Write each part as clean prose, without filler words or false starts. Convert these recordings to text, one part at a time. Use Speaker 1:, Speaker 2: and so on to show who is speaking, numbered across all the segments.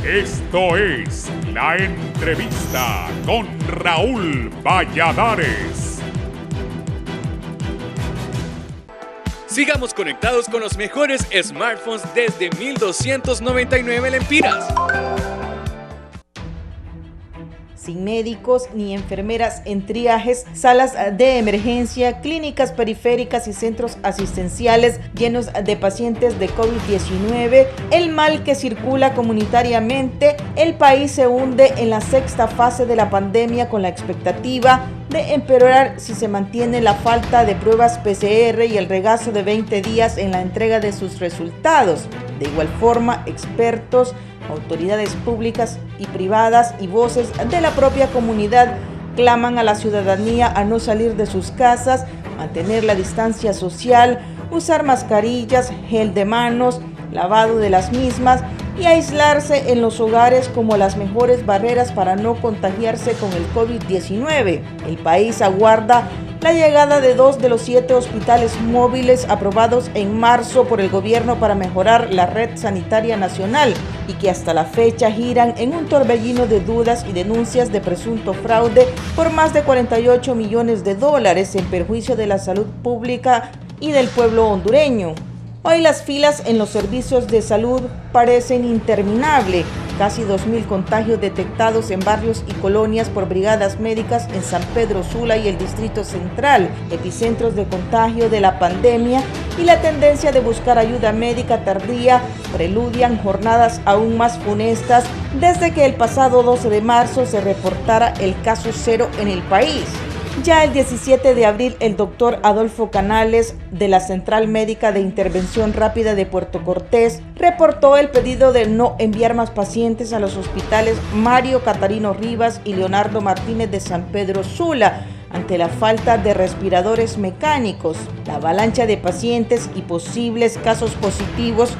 Speaker 1: Esto es La Entrevista con Raúl Valladares.
Speaker 2: Sigamos conectados con los mejores smartphones desde 1,299 lempiras.
Speaker 3: Sin médicos ni enfermeras en triajes, salas de emergencia, clínicas periféricas y centros asistenciales llenos de pacientes de COVID-19, el mal que circula comunitariamente, el país se hunde en la sexta fase de la pandemia con la expectativa de empeorar si se mantiene la falta de pruebas PCR y el regazo de 20 días en la entrega de sus resultados. De igual forma, expertos, autoridades públicas y privadas y voces de la propia comunidad claman a la ciudadanía a no salir de sus casas, mantener la distancia social, usar mascarillas, gel de manos, lavado de las mismas y aislarse en los hogares como las mejores barreras para no contagiarse con el COVID-19. El país aguarda la llegada de 2 de los 7 hospitales móviles aprobados en marzo por el gobierno para mejorar la red sanitaria nacional y que hasta la fecha giran en un torbellino de dudas y denuncias de presunto fraude por más de 48 millones de dólares en perjuicio de la salud pública y del pueblo hondureño. Hoy las filas en los servicios de salud parecen interminables. Casi 2,000 contagios detectados en barrios y colonias por brigadas médicas en San Pedro Sula y el Distrito Central, epicentros de contagio de la pandemia, y la tendencia de buscar ayuda médica tardía preludian jornadas aún más funestas desde que el pasado 12 de marzo se reportara el caso cero en el país. Ya el 17 de abril, el doctor Adolfo Canales, de la Central Médica de Intervención Rápida de Puerto Cortés, reportó el pedido de no enviar más pacientes a los hospitales Mario Catarino Rivas y Leonardo Martínez de San Pedro Sula, ante la falta de respiradores mecánicos. La avalancha de pacientes y posibles casos positivos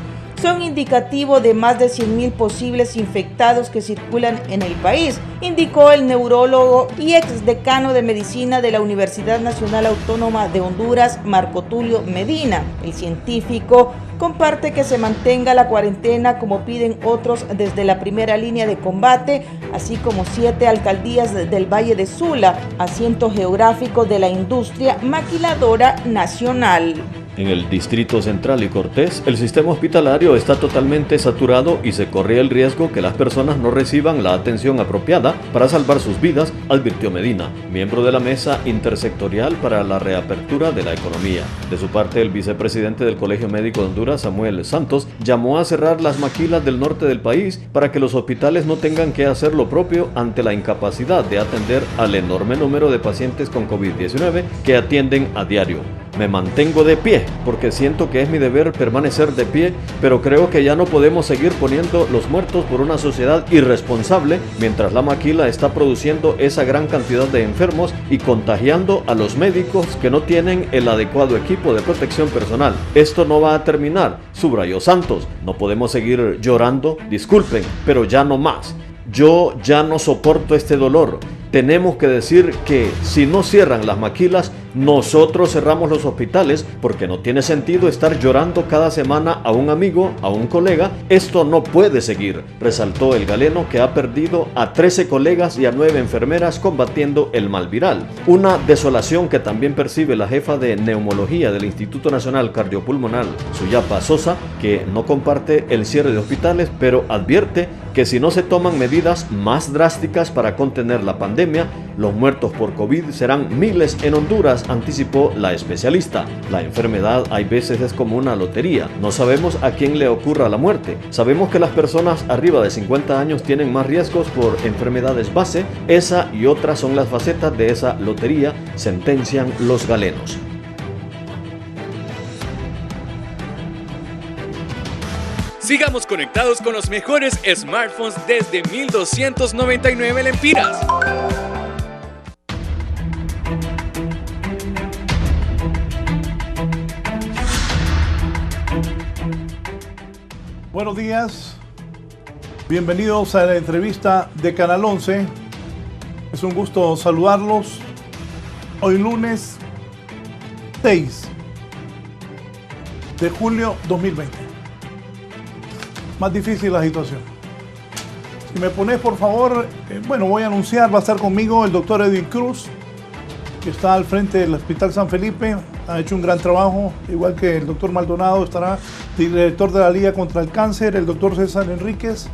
Speaker 3: son indicativo de más de 100,000 posibles infectados que circulan en el país, indicó el neurólogo y exdecano de medicina de la Universidad Nacional Autónoma de Honduras, Marco Tulio Medina. El científico comparte que se mantenga la cuarentena como piden otros desde la primera línea de combate, así como 7 alcaldías del Valle de Sula, asiento geográfico de la industria maquiladora nacional.
Speaker 4: En el Distrito Central y Cortés, el sistema hospitalario está totalmente saturado y se corre el riesgo que las personas no reciban la atención apropiada para salvar sus vidas, advirtió Medina, miembro de la Mesa Intersectorial para la Reapertura de la Economía. De su parte, el vicepresidente del Colegio Médico de Honduras, Samuel Santos, llamó a cerrar las maquilas del norte del país para que los hospitales no tengan que hacer lo propio ante la incapacidad de atender al enorme número de pacientes con COVID-19 que atienden a diario. Me mantengo de pie porque siento que es mi deber permanecer de pie, pero creo que ya no podemos seguir poniendo los muertos por una sociedad irresponsable mientras la maquila está produciendo esa gran cantidad de enfermos y contagiando a los médicos que no tienen el adecuado equipo de protección personal. Esto no va a terminar, subrayó Santos. No podemos seguir llorando, disculpen, pero ya no más. Yo ya no soporto este dolor. Tenemos que decir que si no cierran las maquilas, nosotros cerramos los hospitales porque no tiene sentido estar llorando cada semana a un amigo, a un colega. Esto no puede seguir, resaltó el galeno, que ha perdido a 13 colegas y a 9 enfermeras combatiendo el mal viral. Una desolación que también percibe la jefa de neumología del Instituto Nacional Cardiopulmonar, Suyapa Sosa, que no comparte el cierre de hospitales, pero advierte que si no se toman medidas más drásticas para contener la pandemia, los muertos por COVID serán miles en Honduras, anticipó la especialista. La enfermedad hay veces es como una lotería. No sabemos a quién le ocurra la muerte. Sabemos que las personas arriba de 50 años tienen más riesgos por enfermedades base. Esa y otras son las facetas de esa lotería, sentencian los galenos.
Speaker 2: Sigamos conectados con los mejores smartphones desde 1,299 lempiras.
Speaker 5: Buenos días, bienvenidos a la entrevista de Canal 11. Es un gusto saludarlos. Hoy lunes 6 de julio 2020. Más difícil la situación. Si me pones, por favor, bueno, voy a anunciar, va a estar conmigo el doctor Edwin Cruz, que está al frente del Hospital San Felipe, ha hecho un gran trabajo, igual que el doctor Maldonado, estará director de la Liga contra el Cáncer, el doctor César Enríquez,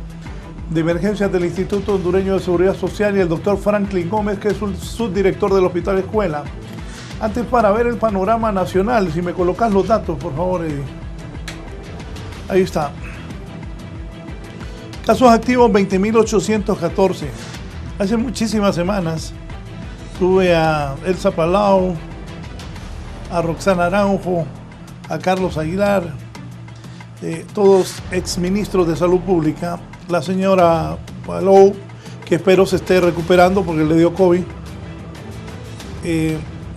Speaker 5: de Emergencias del Instituto Hondureño de Seguridad Social, y el doctor Franklin Gómez, que es el subdirector del Hospital Escuela. Antes, para ver el panorama nacional, si me colocas los datos, por favor, Eddie. Ahí está. Casos activos 20.814. Hace muchísimas semanas tuve a Elsa Palau, a Roxana Naranjo, a Carlos Aguilar, todos exministros de Salud Pública. La señora Palau, que espero se esté recuperando porque le dio COVID,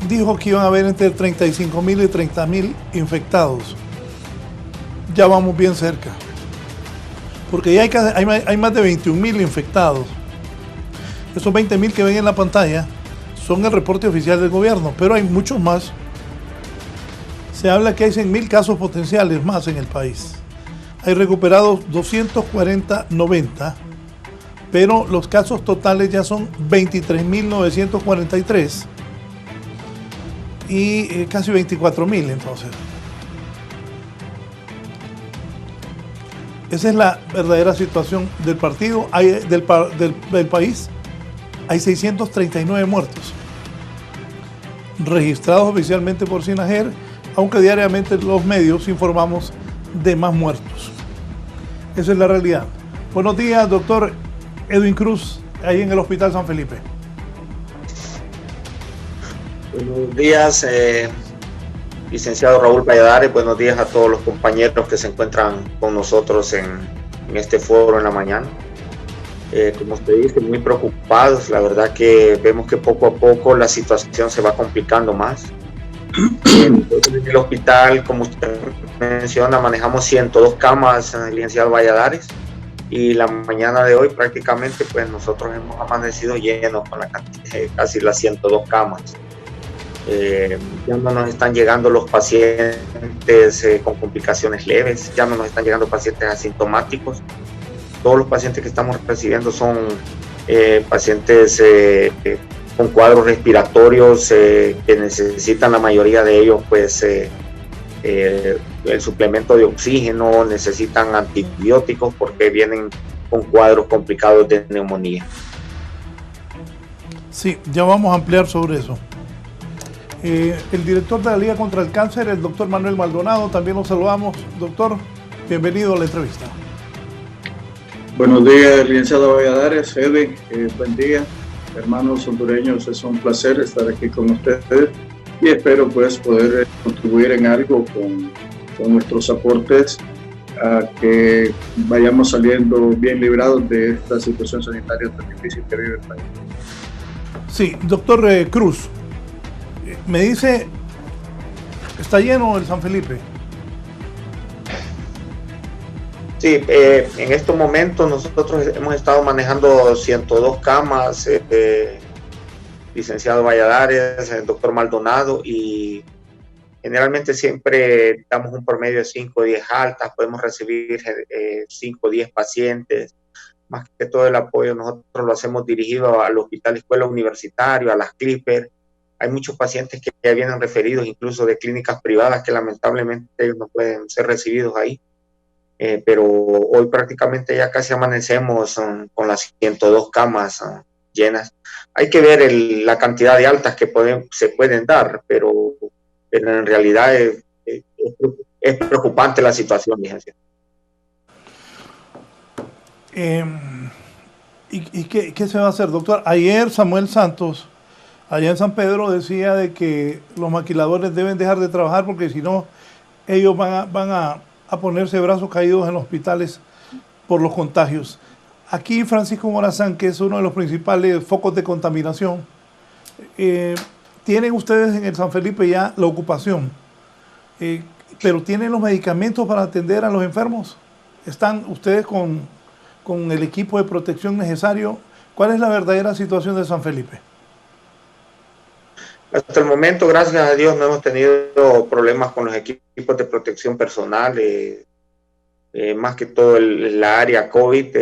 Speaker 5: dijo que iban a haber entre 35.000 y 30.000 infectados. Ya vamos bien cerca, porque ya hay más de 21.000 infectados. Esos 20.000 que ven en la pantalla son el reporte oficial del gobierno, pero hay muchos más. Se habla que hay 100.000 casos potenciales más en el país. Hay recuperados 240.90, pero los casos totales ya son 23.943 y casi 24.000 entonces. Esa es la verdadera situación del partido, del país. Hay 639 muertos registrados oficialmente por SINAGER, aunque diariamente los medios informamos de más muertos. Esa es la realidad. Buenos días, doctor Edwin Cruz, ahí en el Hospital San Felipe.
Speaker 6: Buenos días, licenciado Raúl Valladares. Buenos días a todos los compañeros que se encuentran con nosotros en este foro en la mañana. Como usted dice, muy preocupados. La verdad que vemos que poco a poco la situación se va complicando más. En el hospital, como usted menciona, manejamos 102 camas, licenciado Valladares, y la mañana de hoy prácticamente pues nosotros hemos amanecido llenos con la cantidad de casi las 102 camas. Ya no nos están llegando los pacientes con complicaciones leves, ya no nos están llegando pacientes asintomáticos. Todos los pacientes que estamos recibiendo son pacientes con cuadros respiratorios que necesitan, la mayoría de ellos, pues el suplemento de oxígeno, necesitan antibióticos porque vienen con cuadros complicados de neumonía.
Speaker 5: Sí, ya vamos a ampliar sobre eso. El director de la Liga contra el Cáncer, el doctor Manuel Maldonado, también lo saludamos. Doctor, bienvenido a la entrevista.
Speaker 7: Buenos días, licenciado Valladares, Edwin, buen día. Hermanos hondureños, es un placer estar aquí con ustedes y espero pues poder contribuir en algo con nuestros aportes a que vayamos saliendo bien librados de esta situación sanitaria tan difícil que vive el país.
Speaker 5: Sí, doctor Cruz, me dice, ¿está lleno el San Felipe?
Speaker 6: Sí, en estos momentos nosotros hemos estado manejando 102 camas, licenciado Valladares, el doctor Maldonado, y generalmente siempre damos un promedio de 5 o 10 altas, podemos recibir 5 o 10 pacientes. Más que todo el apoyo nosotros lo hacemos dirigido al Hospital Escuela Universitario, a las Clipper. Hay muchos pacientes que ya vienen referidos incluso de clínicas privadas que lamentablemente ellos no pueden ser recibidos ahí. Pero hoy prácticamente ya casi amanecemos con las 102 camas llenas. Hay que ver la cantidad de altas que se pueden dar, pero en realidad es preocupante la situación, licenciado.
Speaker 5: ¿Y qué se va a hacer, doctor? Ayer Samuel Santos, allá en San Pedro, decía de que los maquiladores deben dejar de trabajar porque si no, ellos van a ponerse brazos caídos en los hospitales por los contagios. Aquí Francisco Morazán, que es uno de los principales focos de contaminación, tienen ustedes en el San Felipe ya la ocupación, pero ¿tienen los medicamentos para atender a los enfermos? ¿Están ustedes con el equipo de protección necesario? ¿Cuál es la verdadera situación de San Felipe?
Speaker 6: Hasta el momento, gracias a Dios, no hemos tenido problemas con los equipos de protección personal, más que todo la área COVID.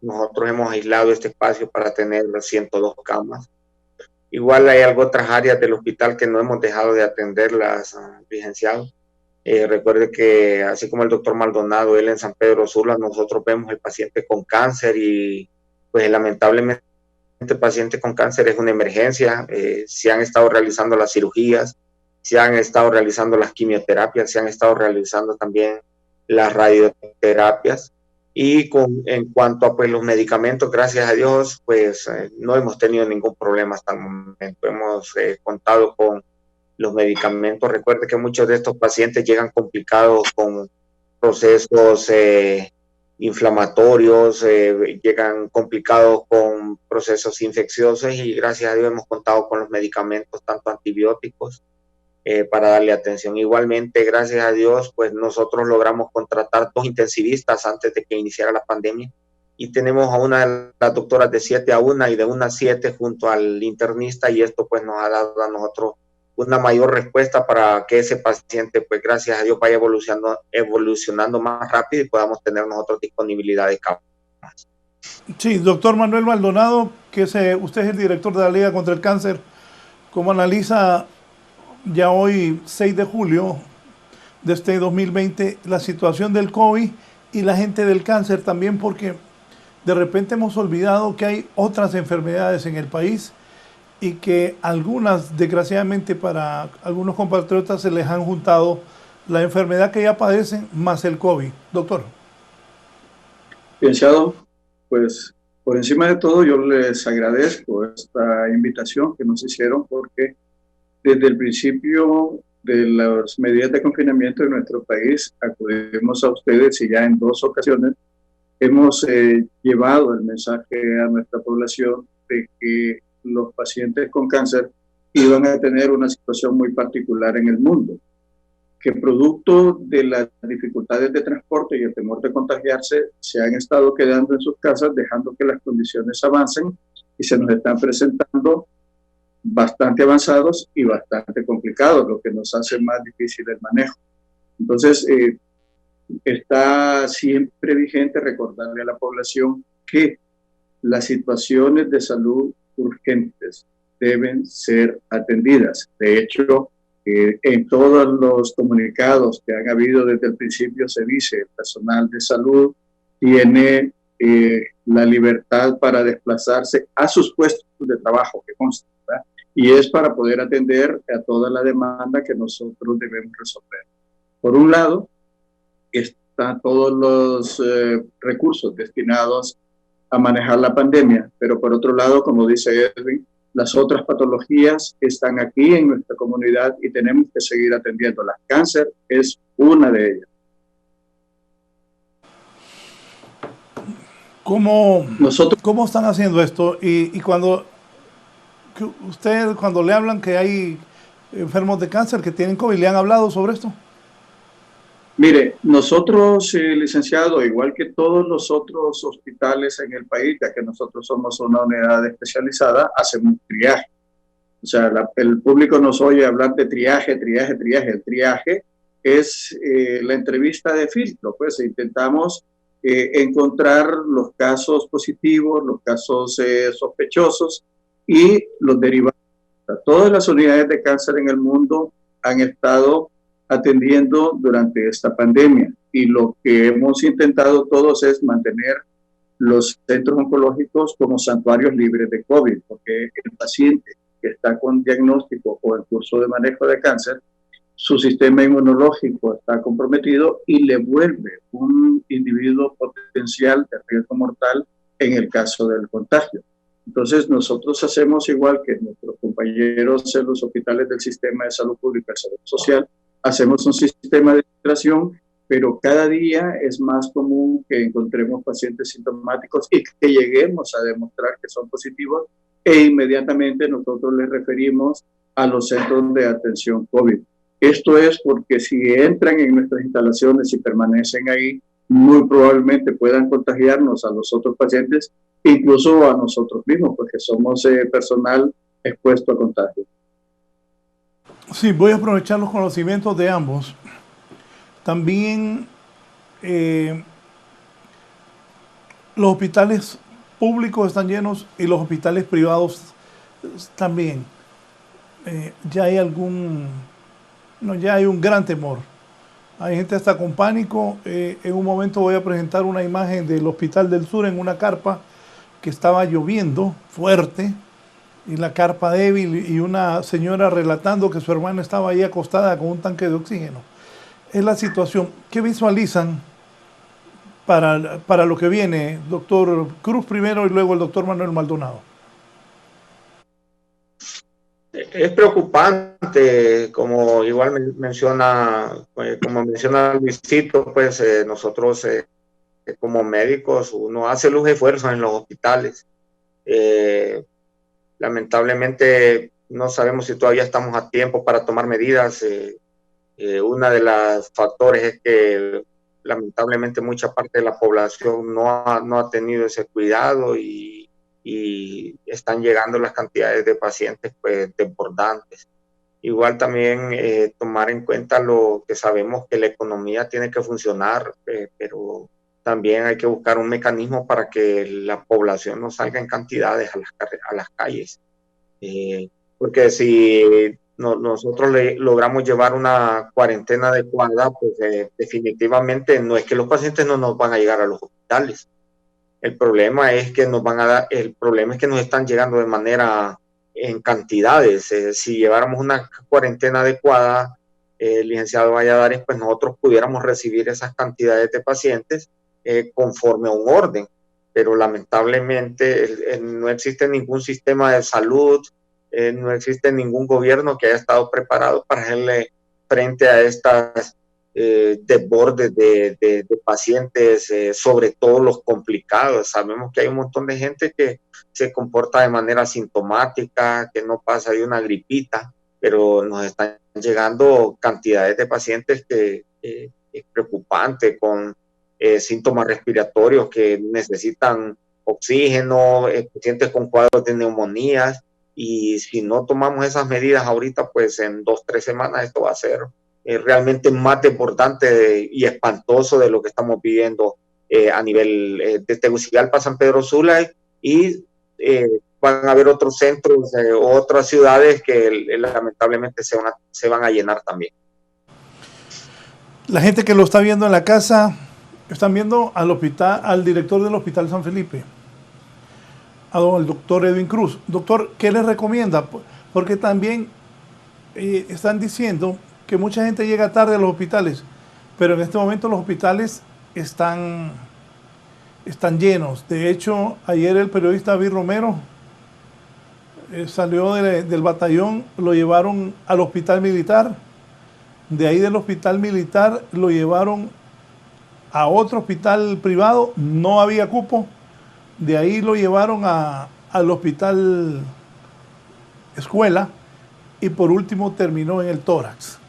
Speaker 6: nosotros hemos aislado este espacio para tener 102 camas. Igual hay otras áreas del hospital que no hemos dejado de atenderlas, licenciado. Recuerde que así como el doctor Maldonado, él en San Pedro Sula, nosotros vemos el paciente con cáncer y pues lamentablemente el paciente con cáncer es una emergencia. Se han estado realizando las cirugías, se han estado realizando las quimioterapias, se han estado realizando también las radioterapias. Y en cuanto a pues, los medicamentos, gracias a Dios, pues no hemos tenido ningún problema hasta el momento. Hemos contado con los medicamentos. Recuerde que muchos de estos pacientes llegan complicados con procesos inflamatorios, llegan complicados con procesos infecciosos y gracias a Dios hemos contado con los medicamentos, tanto antibióticos, para darle atención. Igualmente, gracias a Dios, pues nosotros logramos contratar 2 intensivistas antes de que iniciara la pandemia y tenemos a una de las doctoras de 7 a 1 y de 1 a 7 junto al internista y esto pues nos ha dado a nosotros una mayor respuesta para que ese paciente, pues gracias a Dios, vaya evolucionando más rápido y podamos tener nosotros disponibilidad de camas.
Speaker 5: Sí, doctor Manuel Maldonado, usted es el director de la Liga contra el Cáncer. ¿Cómo analiza ya hoy, 6 de julio de este 2020, la situación del COVID y la gente del cáncer también? Porque de repente hemos olvidado que hay otras enfermedades en el país y que algunas, desgraciadamente para algunos compatriotas, se les han juntado la enfermedad que ya padecen más el COVID. Doctor.
Speaker 7: Licenciado, pues por encima de todo yo les agradezco esta invitación que nos hicieron porque desde el principio de las medidas de confinamiento de nuestro país acudimos a ustedes y ya en 2 ocasiones hemos llevado el mensaje a nuestra población de que los pacientes con cáncer iban a tener una situación muy particular en el mundo, que producto de las dificultades de transporte y el temor de contagiarse se han estado quedando en sus casas dejando que las condiciones avancen y se nos están presentando bastante avanzados y bastante complicados, lo que nos hace más difícil el manejo. Entonces, está siempre vigente recordarle a la población que las situaciones de salud urgentes deben ser atendidas. De hecho, en todos los comunicados que han habido desde el principio se dice el personal de salud tiene la libertad para desplazarse a sus puestos de trabajo, que consta, ¿verdad? Y es para poder atender a toda la demanda que nosotros debemos resolver. Por un lado, están todos los recursos destinados a manejar la pandemia, pero por otro lado, como dice Edwin, las otras patologías están aquí en nuestra comunidad y tenemos que seguir atendiéndolas. Cáncer es una de ellas.
Speaker 5: ¿Cómo están haciendo esto? Y cuando le hablan que hay enfermos de cáncer que tienen COVID, ¿le han hablado sobre esto?
Speaker 7: Mire, nosotros, licenciado, igual que todos los otros hospitales en el país, ya que nosotros somos una unidad especializada, hacemos triaje. O sea, el público nos oye hablar de triaje. El triaje es la entrevista de filtro, pues intentamos encontrar los casos positivos, los casos sospechosos y los derivados. Todas las unidades de cáncer en el mundo han estado atendiendo durante esta pandemia y lo que hemos intentado todos es mantener los centros oncológicos como santuarios libres de COVID, porque el paciente que está con diagnóstico o en curso de manejo de cáncer, su sistema inmunológico está comprometido y le vuelve un individuo potencial de riesgo mortal en el caso del contagio. Entonces nosotros hacemos igual que nuestros compañeros en los hospitales del sistema de salud pública y salud social, hacemos un sistema de filtración, pero cada día es más común que encontremos pacientes sintomáticos y que lleguemos a demostrar que son positivos e inmediatamente nosotros les referimos a los centros de atención COVID. Esto es porque si entran en nuestras instalaciones y permanecen ahí, muy probablemente puedan contagiarnos a los otros pacientes, incluso a nosotros mismos, porque somos personal expuesto a contagio.
Speaker 5: Sí, voy a aprovechar los conocimientos de ambos. También los hospitales públicos están llenos y los hospitales privados también. Ya hay ya hay un gran temor. Hay gente hasta con pánico. En un momento voy a presentar una imagen del Hospital del Sur en una carpa que estaba lloviendo fuerte y la carpa débil y una señora relatando que su hermana estaba ahí acostada con un tanque de oxígeno. Es la situación. ¿Qué visualizan para lo que viene, doctor Cruz primero y luego el doctor Manuel Maldonado?
Speaker 6: Es preocupante, como igual menciona Luisito, pues nosotros como médicos uno hace los esfuerzos en los hospitales. Lamentablemente no sabemos si todavía estamos a tiempo para tomar medidas. Uno de los factores es que lamentablemente mucha parte de la población no ha tenido ese cuidado y están llegando las cantidades de pacientes pues desbordantes. Igual también tomar en cuenta lo que sabemos, que la economía tiene que funcionar, pero también hay que buscar un mecanismo para que la población no salga en cantidades a las calles. Porque si nosotros logramos llevar una cuarentena adecuada, pues definitivamente no es que los pacientes no nos van a llegar a los hospitales. El problema es que nos están llegando de manera en cantidades. Si lleváramos una cuarentena adecuada, licenciado Valladares, pues nosotros pudiéramos recibir esas cantidades de pacientes conforme a un orden. Pero lamentablemente no existe ningún sistema de salud, no existe ningún gobierno que haya estado preparado para hacerle frente a estas desbordes de pacientes, sobre todo los complicados. Sabemos que hay un montón de gente que se comporta de manera asintomática, que no pasa de una gripita, pero nos están llegando cantidades de pacientes que es preocupante, con síntomas respiratorios que necesitan oxígeno, pacientes con cuadros de neumonías, y si no tomamos esas medidas ahorita, pues en 2-3 semanas esto va a ser realmente más desbordante y espantoso de lo que estamos viviendo a nivel de Tegucigalpa, San Pedro Sula, y van a haber otros centros, otras ciudades que lamentablemente se van a llenar también.
Speaker 5: La gente que lo está viendo en la casa, están viendo al director del Hospital San Felipe, al doctor Edwin Cruz. Doctor, ¿qué les recomienda? Porque también están diciendo que mucha gente llega tarde a los hospitales, pero en este momento los hospitales están llenos. De hecho, ayer el periodista David Romero salió del batallón, lo llevaron al hospital militar, de ahí del hospital militar lo llevaron a otro hospital privado, no había cupo, de ahí lo llevaron al hospital escuela y por último terminó en el tórax.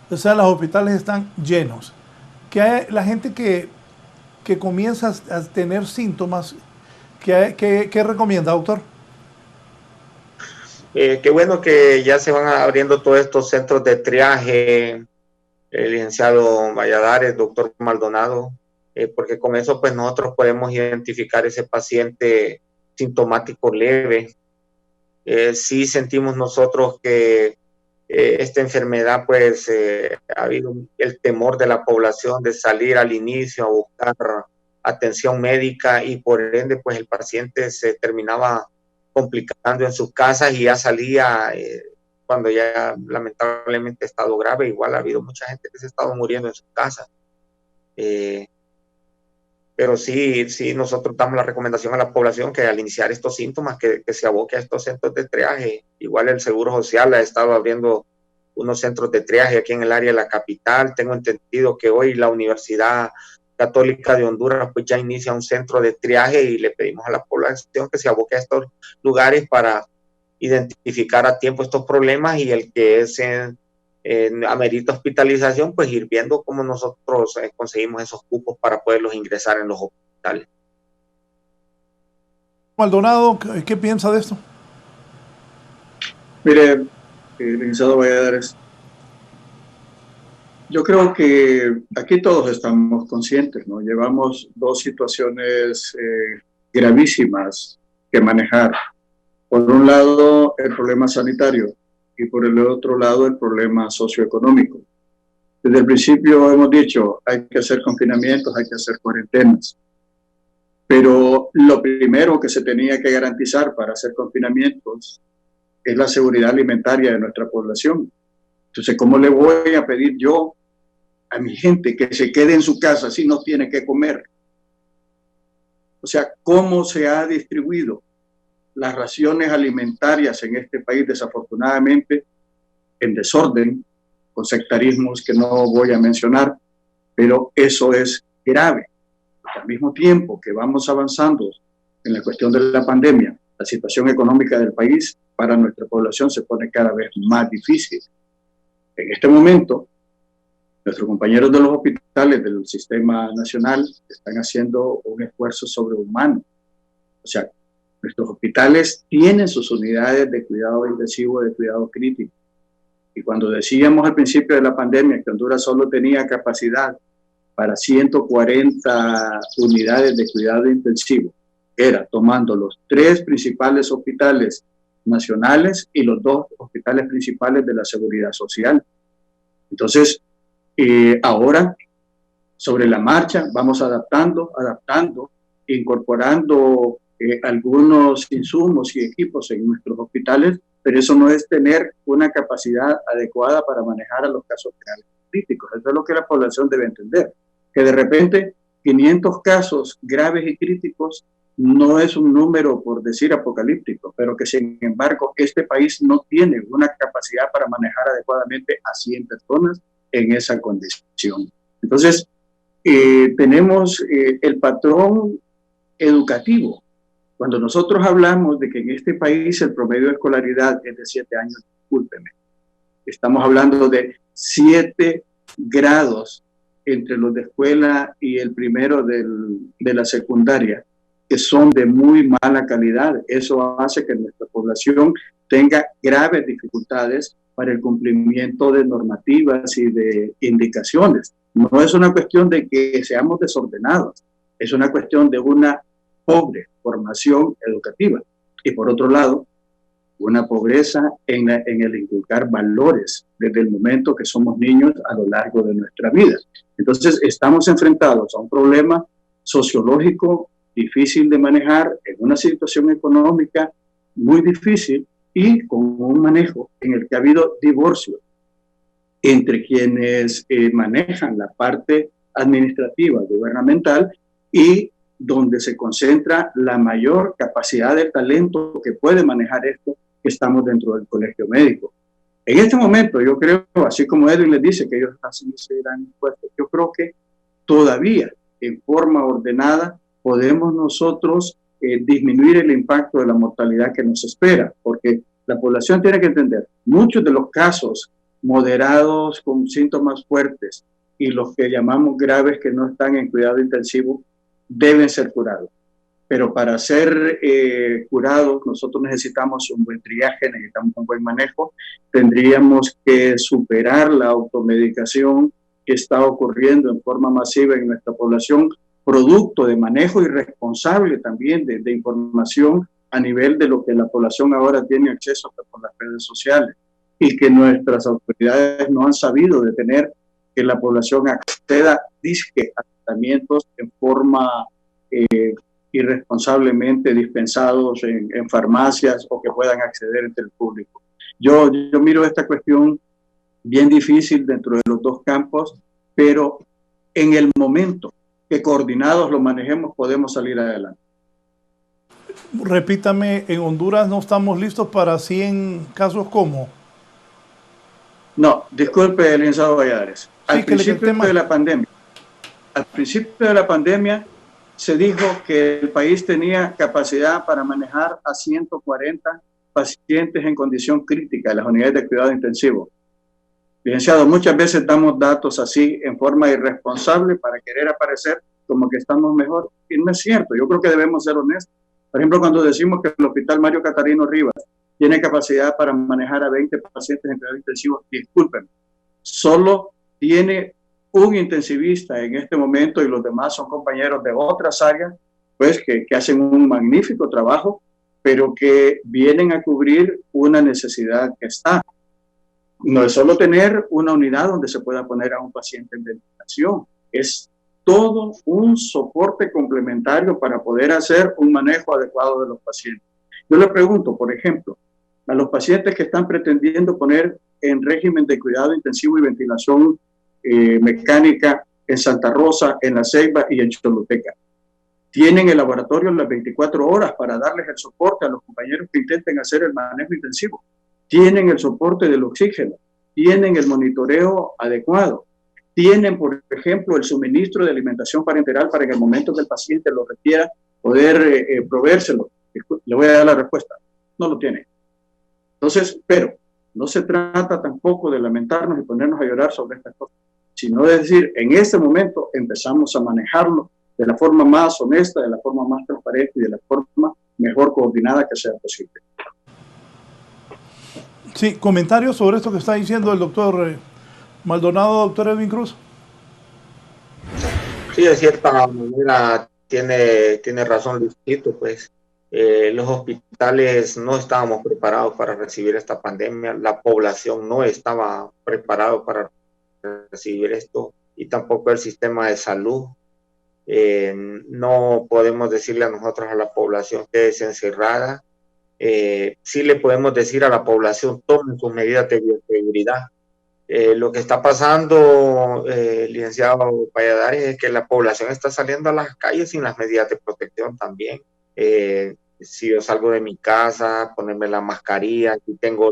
Speaker 5: O sea, los hospitales están llenos. Que la gente que comienza a tener síntomas, ¿qué recomienda, doctor?
Speaker 6: Qué bueno que ya se van abriendo todos estos centros de triaje, licenciado Valladares, doctor Maldonado, porque con eso pues nosotros podemos identificar ese paciente sintomático leve. Sí sentimos nosotros que esta enfermedad pues ha habido el temor de la población de salir al inicio a buscar atención médica, y por ende pues el paciente se terminaba complicando en sus casas y ya salía cuando ya lamentablemente ha estado grave. Igual ha habido mucha gente que se ha estado muriendo en sus casas. Pero sí, nosotros damos la recomendación a la población que al iniciar estos síntomas que se aboque a estos centros de triaje. Igual el Seguro Social ha estado abriendo unos centros de triaje aquí en el área de la capital. Tengo entendido que hoy la Universidad Católica de Honduras pues ya inicia un centro de triaje, y le pedimos a la población que se aboque a estos lugares para identificar a tiempo estos problemas, y el que es amerita hospitalización, pues ir viendo cómo nosotros conseguimos esos cupos para poderlos ingresar en los hospitales.
Speaker 5: Maldonado, ¿qué piensa de esto?
Speaker 7: Mire, licenciado Valladares, Yo creo que aquí todos estamos conscientes, ¿no? Llevamos dos situaciones gravísimas que manejar. Por un lado, el problema sanitario y por el otro lado, el problema socioeconómico. Desde el principio hemos dicho, hay que hacer confinamientos, hay que hacer cuarentenas. Pero lo primero que se tenía que garantizar para hacer confinamientos es la seguridad alimentaria de nuestra población. Entonces, ¿cómo le voy a pedir yo a mi gente que se quede en su casa si no tiene que comer? O sea, ¿cómo se ha distribuido las raciones alimentarias en este país? Desafortunadamente, en desorden, con sectarismos que no voy a mencionar, pero eso es grave. Al mismo tiempo que vamos avanzando en la cuestión de la pandemia, la situación económica del país para nuestra población se pone cada vez más difícil. En este momento, nuestros compañeros de los hospitales del sistema nacional están haciendo un esfuerzo sobrehumano. O sea, nuestros hospitales tienen sus unidades de cuidado intensivo, de cuidado crítico. Y cuando decíamos al principio de la pandemia que Honduras solo tenía capacidad para 140 unidades de cuidado intensivo, era tomando los 3 principales hospitales nacionales y los 2 hospitales principales de la Seguridad Social. Entonces, ahora, sobre la marcha, vamos adaptando, incorporando algunos insumos y equipos en nuestros hospitales, pero eso no es tener una capacidad adecuada para manejar a los casos reales críticos. Eso es lo que la población debe entender, que de repente 500 casos graves y críticos no es un número, por decir, apocalíptico, pero que sin embargo este país no tiene una capacidad para manejar adecuadamente a 100 personas en esa condición. Entonces, tenemos el patrón educativo. Cuando nosotros hablamos de que en este país el promedio de escolaridad es de 7 años, discúlpeme, estamos hablando de 7 grados entre los de escuela y el primero de la secundaria, que son de muy mala calidad. Eso hace que nuestra población tenga graves dificultades para el cumplimiento de normativas y de indicaciones. No es una cuestión de que seamos desordenados, es una cuestión de una pobre formación educativa. Y por otro lado, una pobreza en el inculcar valores desde el momento que somos niños a lo largo de nuestra vida. Entonces, estamos enfrentados a un problema sociológico difícil de manejar, en una situación económica muy difícil y con un manejo en el que ha habido divorcio entre quienes manejan la parte administrativa, gubernamental, y donde se concentra la mayor capacidad de talento que puede manejar esto, que estamos dentro del colegio médico. En este momento, yo creo, así como Edwin les dice que ellos hacen ese gran esfuerzo, yo creo que todavía en forma ordenada podemos nosotros disminuir el impacto de la mortalidad que nos espera, porque la población tiene que entender, muchos de los casos moderados con síntomas fuertes y los que llamamos graves que no están en cuidado intensivo deben ser curados. Pero para ser curados nosotros necesitamos un buen triaje, necesitamos un buen manejo, tendríamos que superar la automedicación que está ocurriendo en forma masiva en nuestra población, producto de manejo irresponsable también de información a nivel de lo que la población ahora tiene acceso por las redes sociales y que nuestras autoridades no han sabido detener que la población acceda a tratamientos en forma irresponsablemente dispensados en farmacias o que puedan acceder entre el público. Yo miro esta cuestión bien difícil dentro de los dos campos, pero en el momento que coordinados lo manejemos podemos salir adelante.
Speaker 5: Repítame, ¿en Honduras no estamos listos para 100 casos como?
Speaker 7: No, disculpe, licenciado Valladares. Al principio de la pandemia se dijo que el país tenía capacidad para manejar a 140 pacientes en condición crítica en las unidades de cuidado intensivo. Licenciado, muchas veces damos datos así en forma irresponsable para querer aparecer como que estamos mejor. Y no es cierto, yo creo que debemos ser honestos. Por ejemplo, cuando decimos que el Hospital Mario Catarino Rivas tiene capacidad para manejar a 20 pacientes en cuidado intensivo, disculpen, solo tiene un intensivista en este momento y los demás son compañeros de otras áreas, pues que hacen un magnífico trabajo, pero que vienen a cubrir una necesidad que está. No es solo tener una unidad donde se pueda poner a un paciente en ventilación, es todo un soporte complementario para poder hacer un manejo adecuado de los pacientes. Yo le pregunto, por ejemplo, a los pacientes que están pretendiendo poner en régimen de cuidado intensivo y ventilación mecánica en Santa Rosa, en La Ceiba y en Choluteca, tienen el laboratorio las 24 horas para darles el soporte a los compañeros que intenten hacer el manejo intensivo. Tienen el soporte del oxígeno, tienen el monitoreo adecuado, tienen, por ejemplo, el suministro de alimentación parenteral para en el momento que el paciente lo requiera poder proveérselo. Le voy a dar la respuesta, no lo tienen. Entonces, pero no se trata tampoco de lamentarnos y ponernos a llorar sobre estas cosas, sino de decir, en este momento empezamos a manejarlo de la forma más honesta, de la forma más transparente y de la forma mejor coordinada que sea posible.
Speaker 5: Sí, comentarios sobre esto que está diciendo el doctor Maldonado, doctor Edwin Cruz.
Speaker 6: Sí, de cierta manera tiene razón Luisito, pues los hospitales no estábamos preparados para recibir esta pandemia, la población no estaba preparada para recibir esto y tampoco el sistema de salud. No podemos decirle a nosotros, a la población, que es encerrada. Sí le podemos decir a la población, tomen sus medidas de bioseguridad. Lo que está pasando, licenciado Valladares, es que la población está saliendo a las calles sin las medidas de protección también. Si yo salgo de mi casa, ponerme la mascarilla, si tengo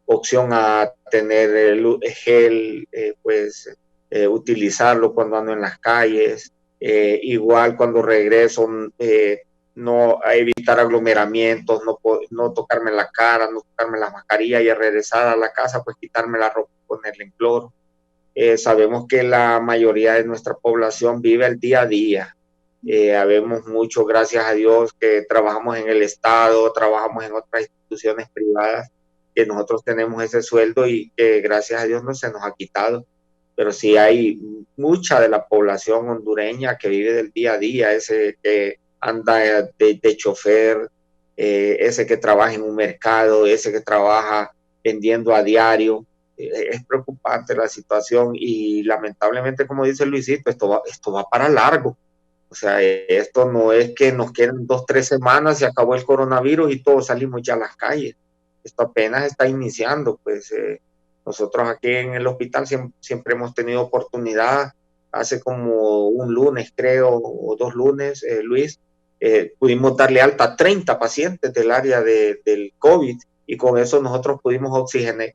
Speaker 6: opción a tener el gel, utilizarlo cuando ando en las calles. Igual cuando regreso, no a evitar aglomeramientos, no tocarme la cara, no tocarme la mascarilla, y al regresar a la casa, pues quitarme la ropa, ponerle en cloro. Sabemos que la mayoría de nuestra población vive el día a día. Habemos mucho, gracias a Dios, que trabajamos en el Estado, trabajamos en otras instituciones privadas, que nosotros tenemos ese sueldo y que gracias a Dios no se nos ha quitado. Pero sí hay mucha de la población hondureña que vive del día a día, ese que anda de chofer, ese que trabaja en un mercado, ese que trabaja vendiendo a diario. Es preocupante la situación y lamentablemente, como dice Luisito, esto va para largo. O sea, esto no es que nos queden 2-3 semanas, se acabó el coronavirus y todos salimos ya a las calles. Esto apenas está iniciando, pues nosotros aquí en el hospital siempre hemos tenido oportunidad. Hace como un lunes, creo, o 2 lunes, Luis, pudimos darle alta a 30 pacientes del área del COVID, y con eso nosotros pudimos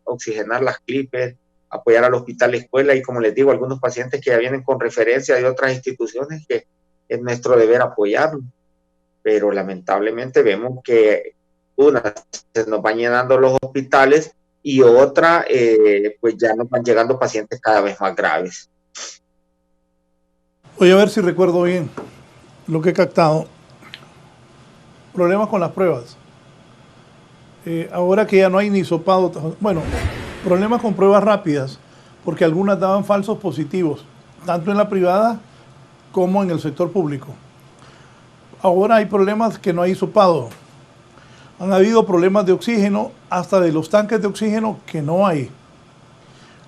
Speaker 6: oxigenar las clipes, apoyar al hospital escuela, y como les digo, algunos pacientes que ya vienen con referencia de otras instituciones, que es nuestro deber apoyarlos. Pero lamentablemente vemos que una, se nos van llenando los hospitales, y otra, pues ya nos van llegando pacientes cada vez más graves.
Speaker 5: Voy a ver si recuerdo bien lo que he captado. Problemas con las pruebas. Ahora que ya no hay ni hisopado, bueno, problemas con pruebas rápidas, porque algunas daban falsos positivos, tanto en la privada como en el sector público. Ahora hay problemas que no hay hisopado. Han habido problemas de oxígeno, hasta de los tanques de oxígeno que no hay.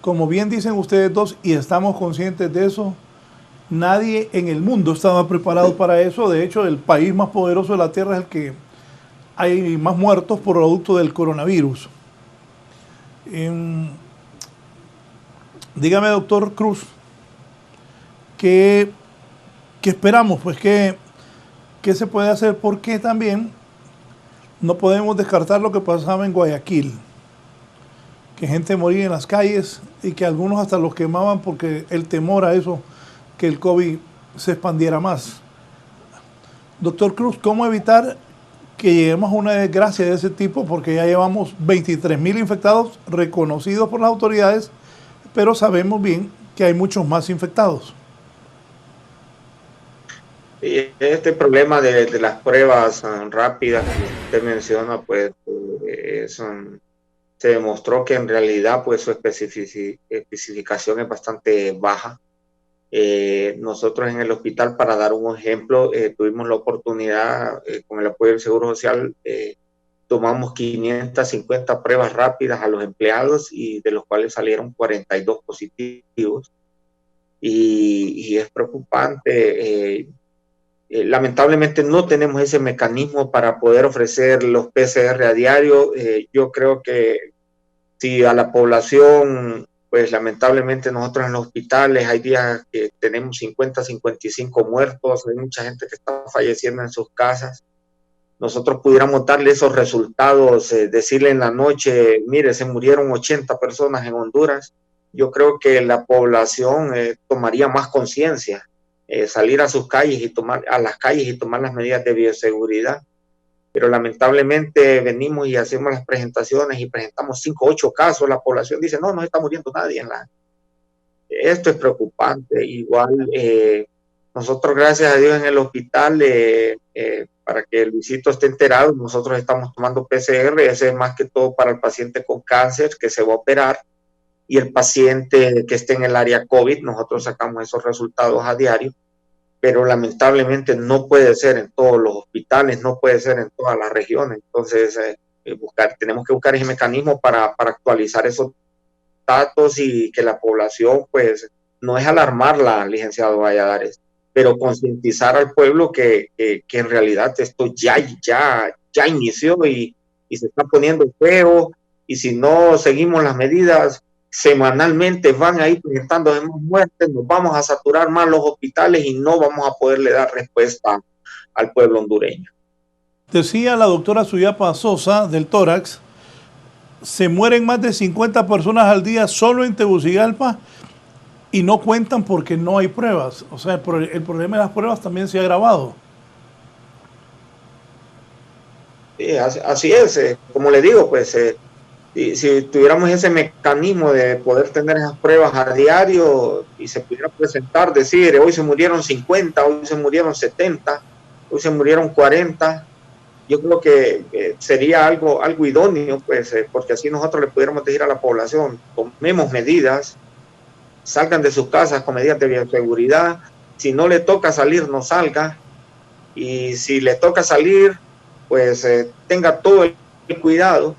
Speaker 5: Como bien dicen ustedes dos, y estamos conscientes de eso, nadie en el mundo estaba preparado para eso. De hecho, el país más poderoso de la Tierra es el que hay más muertos por producto del coronavirus. Dígame, doctor Cruz, ¿qué esperamos? Pues, ¿qué se puede hacer? Porque también no podemos descartar lo que pasaba en Guayaquil, que gente moría en las calles y que algunos hasta los quemaban porque el temor a eso, que el COVID se expandiera más. Doctor Cruz, ¿cómo evitar que lleguemos a una desgracia de ese tipo? Porque ya llevamos 23,000 infectados reconocidos por las autoridades, pero sabemos bien que hay muchos más infectados.
Speaker 6: Este problema de las pruebas rápidas que usted menciona, pues se demostró que en realidad pues su especificación es bastante baja. Nosotros en el hospital, para dar un ejemplo, tuvimos la oportunidad, con el apoyo del Seguro Social, tomamos 550 pruebas rápidas a los empleados y de los cuales salieron 42 positivos. Y es preocupante. Lamentablemente no tenemos ese mecanismo para poder ofrecer los PCR a diario. Yo creo que si a la población, pues lamentablemente nosotros en los hospitales hay días que tenemos 50, 55 muertos, hay mucha gente que está falleciendo en sus casas. Nosotros pudiéramos darle esos resultados, decirle en la noche, mire, se murieron 80 personas en Honduras. Yo creo que la población tomaría más conciencia, salir a sus calles y tomar las medidas de bioseguridad. Pero lamentablemente venimos y hacemos las presentaciones y presentamos 5 o 8 casos. La población dice, no está muriendo nadie. Esto es preocupante. Igual, nosotros, gracias a Dios, en el hospital, para que Luisito esté enterado, nosotros estamos tomando PCR, ese es más que todo para el paciente con cáncer que se va a operar, y el paciente que esté en el área COVID, nosotros sacamos esos resultados a diario, pero lamentablemente no puede ser en todos los hospitales, no puede ser en todas las regiones. Entonces tenemos que buscar ese mecanismo para actualizar esos datos y que la población, pues, no es alarmarla, licenciado Valladares, pero concientizar al pueblo que en realidad esto ya inició y se está poniendo feo, y si no seguimos las medidas, semanalmente van a ir presentando más muertes, nos vamos a saturar más los hospitales y no vamos a poderle dar respuesta al pueblo hondureño.
Speaker 5: Decía la doctora Suyapa Sosa del tórax, se mueren más de 50 personas al día solo en Tegucigalpa y no cuentan porque no hay pruebas. O sea, el problema de las pruebas también se ha agravado.
Speaker 6: Sí, así es. Como le digo, pues si tuviéramos ese mecanismo de poder tener esas pruebas a diario y se pudiera presentar, decir, hoy se murieron 50, hoy se murieron 70, hoy se murieron 40, yo creo que sería algo idóneo, pues, porque así nosotros le pudiéramos decir a la población, tomemos medidas, salgan de sus casas con medidas de bioseguridad, si no le toca salir, no salga, y si le toca salir, pues tenga todo el cuidado,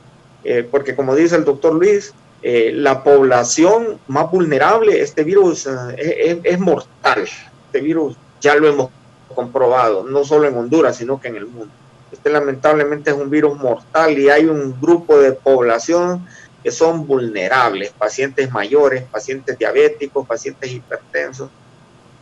Speaker 6: porque como dice el doctor Luis, la población más vulnerable, este virus es mortal. Este virus ya lo hemos comprobado, no solo en Honduras, sino que en el mundo. Este lamentablemente es un virus mortal y hay un grupo de población que son vulnerables, pacientes mayores, pacientes diabéticos, pacientes hipertensos.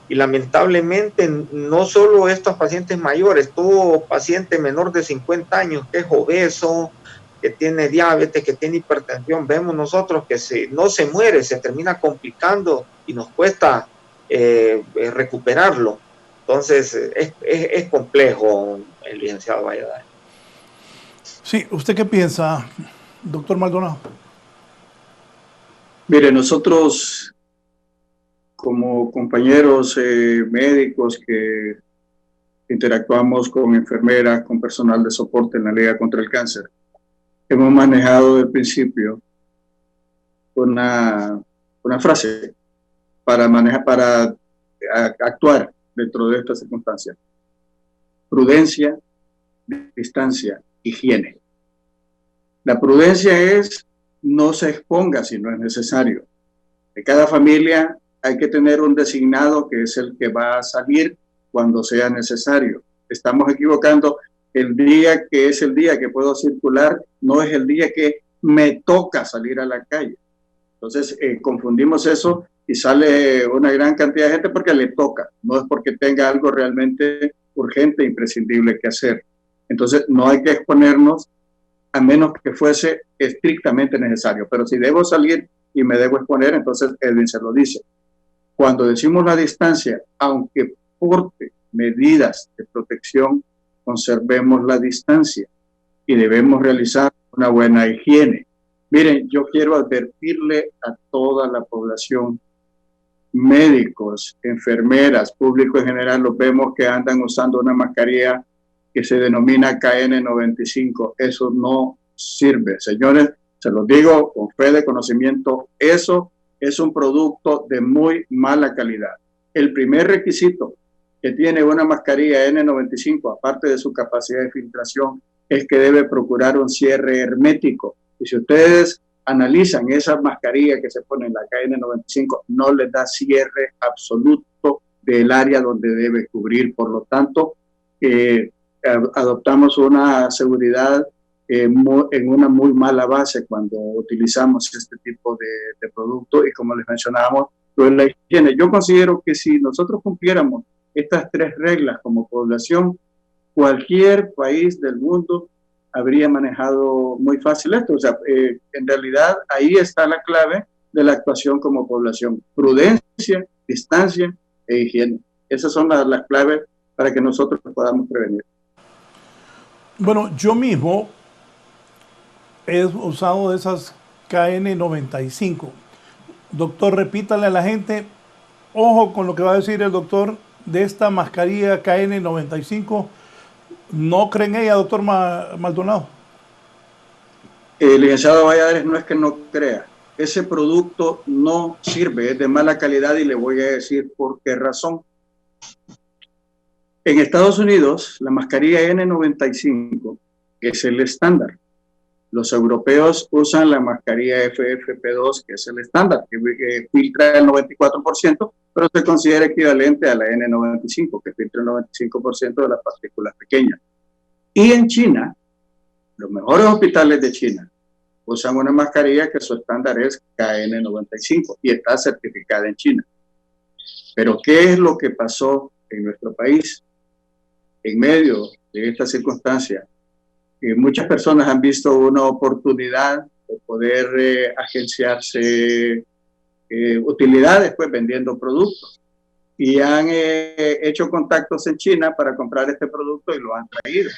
Speaker 6: Y lamentablemente no solo estos pacientes mayores, todo paciente menor de 50 años que es obeso, que tiene diabetes, que tiene hipertensión, vemos nosotros que no se muere, se termina complicando y nos cuesta recuperarlo. Entonces es complejo, el licenciado Valladares.
Speaker 5: Sí, ¿usted qué piensa, doctor Maldonado?
Speaker 7: Mire, nosotros como compañeros médicos que interactuamos con enfermeras, con personal de soporte en la Liga contra el Cáncer, hemos manejado desde el principio una frase para actuar dentro de estas circunstancias: prudencia, distancia, higiene. La prudencia es no se exponga si no es necesario. De cada familia hay que tener un designado que es el que va a salir cuando sea necesario. Estamos equivocando. El día que es el día que puedo circular no es el día que me toca salir a la calle. Entonces confundimos eso y sale una gran cantidad de gente porque le toca, no es porque tenga algo realmente urgente e imprescindible que hacer. Entonces no hay que exponernos a menos que fuese estrictamente necesario. Pero si debo salir y me debo exponer, entonces Edwin se lo dice. Cuando decimos la distancia, aunque porte medidas de protección, conservemos la distancia y debemos realizar una buena higiene. Miren, yo quiero advertirle a toda la población, médicos, enfermeras, público en general, los vemos que andan usando una mascarilla que se denomina KN95. Eso no sirve. Señores, Se los digo con fe de conocimiento, eso es un producto de muy mala calidad. El primer requisito que tiene una mascarilla N95, aparte de su capacidad de filtración, es que debe procurar un cierre hermético. Y si ustedes analizan esa mascarilla que se pone en la KN95, no les da cierre absoluto del área donde debe cubrir. Por lo tanto, adoptamos una seguridad en una muy mala base cuando utilizamos este tipo de producto, y como les mencionábamos, la higiene. Yo considero que si nosotros cumpliéramos estas 3 reglas como población, cualquier país del mundo habría manejado muy fácil esto. O sea, en realidad ahí está la clave de la actuación como población: prudencia, distancia e higiene. Esas son las claves para que nosotros podamos prevenir.
Speaker 5: Bueno, yo mismo he usado esas KN95. Doctor, repítale a la gente, ojo con lo que va a decir el doctor de esta mascarilla KN95. ¿No creen ella, doctor Maldonado?
Speaker 7: Licenciado Valladares, no es que no crea. Ese producto no sirve, es de mala calidad, y le voy a decir por qué razón. En Estados Unidos, la mascarilla N95 es el estándar. Los europeos usan la mascarilla FFP2, que es el estándar, que filtra el 94%, pero se considera equivalente a la N95, que filtra el 95% de las partículas pequeñas. Y en China, los mejores hospitales de China usan una mascarilla que su estándar es KN95 y está certificada en China. Pero ¿qué es lo que pasó en nuestro país? En medio de esta circunstancia, muchas personas han visto una oportunidad de poder agenciarse utilidades, pues, vendiendo productos, y han hecho contactos en China para comprar este producto y lo han traído.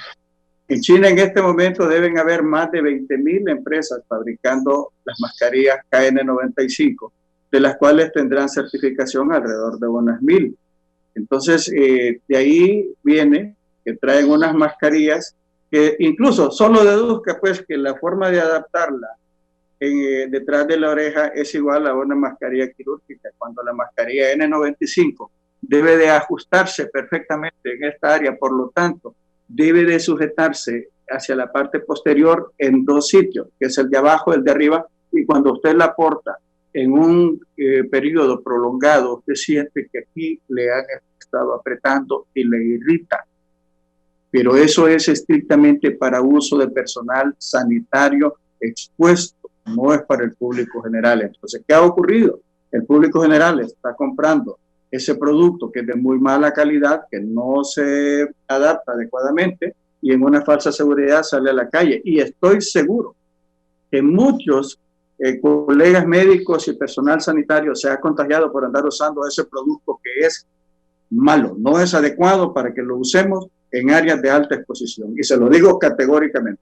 Speaker 7: En China en este momento deben haber más de 20.000 empresas fabricando las mascarillas KN95, de las cuales tendrán certificación alrededor de unas 1.000. Entonces, de ahí viene que traen unas mascarillas que incluso solo deduzca, pues, que la forma de adaptarla detrás de la oreja es igual a una mascarilla quirúrgica, cuando la mascarilla N95 debe de ajustarse perfectamente en esta área. Por lo tanto, debe de sujetarse hacia la parte posterior en 2 sitios, que es el de abajo y el de arriba, y cuando usted la porta en un periodo prolongado, usted siente que aquí le han estado apretando y le irrita. Pero eso es estrictamente para uso de personal sanitario expuesto, no es para el público general. Entonces, ¿qué ha ocurrido? El público general está comprando ese producto que es de muy mala calidad, que no se adapta adecuadamente, y en una falsa seguridad sale a la calle. Y estoy seguro que muchos colegas médicos y personal sanitario se ha contagiado por andar usando ese producto que es malo, no es adecuado para que lo usemos en áreas de alta exposición. Y se lo digo categóricamente.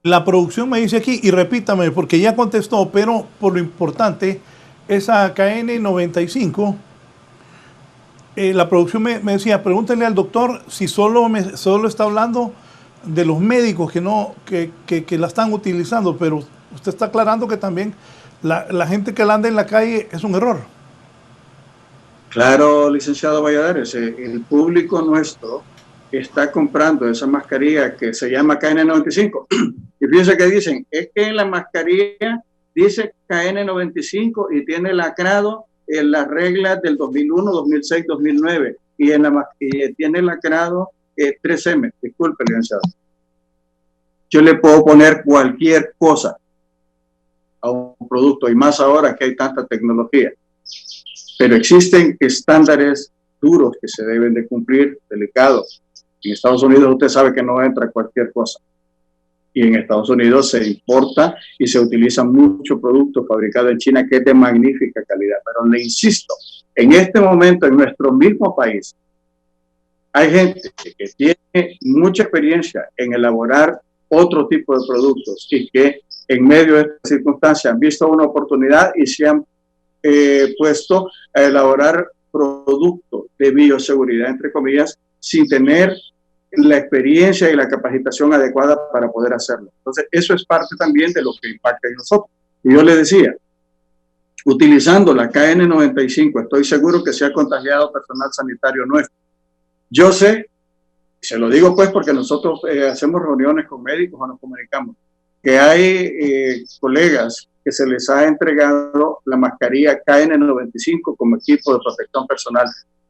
Speaker 5: La producción me dice aquí, y repítame, porque ya contestó, pero por lo importante, esa KN95, la producción me decía, pregúntenle al doctor si solo está hablando de los médicos que la están utilizando, pero usted está aclarando que también la gente que la anda en la calle es un error.
Speaker 7: Claro, licenciado Valladares, el público nuestro está comprando esa mascarilla que se llama KN95. Y fíjense que dicen, es que en la mascarilla dice KN95 y tiene lacrado en las reglas del 2001, 2006, 2009, y tiene lacrado 3M. Disculpe, licenciado. Yo le puedo poner cualquier cosa a un producto, y más ahora que hay tanta tecnología. Pero existen estándares duros que se deben de cumplir, delicados. En Estados Unidos usted sabe que no entra cualquier cosa. Y en Estados Unidos se importa y se utiliza mucho producto fabricado en China que es de magnífica calidad. Pero le insisto, en este momento en nuestro mismo país hay gente que tiene mucha experiencia en elaborar otro tipo de productos y que en medio de esta circunstancia han visto una oportunidad y se han puesto a elaborar productos de bioseguridad, entre comillas, sin tener la experiencia y la capacitación adecuada para poder hacerlo. Entonces, eso es parte también de lo que impacta en nosotros. Y yo le decía, utilizando la KN95, estoy seguro que se ha contagiado personal sanitario nuestro. Yo sé, se lo digo pues porque nosotros hacemos reuniones con médicos o nos comunicamos, que hay colegas que se les ha entregado la mascarilla KN95 como equipo de protección personal.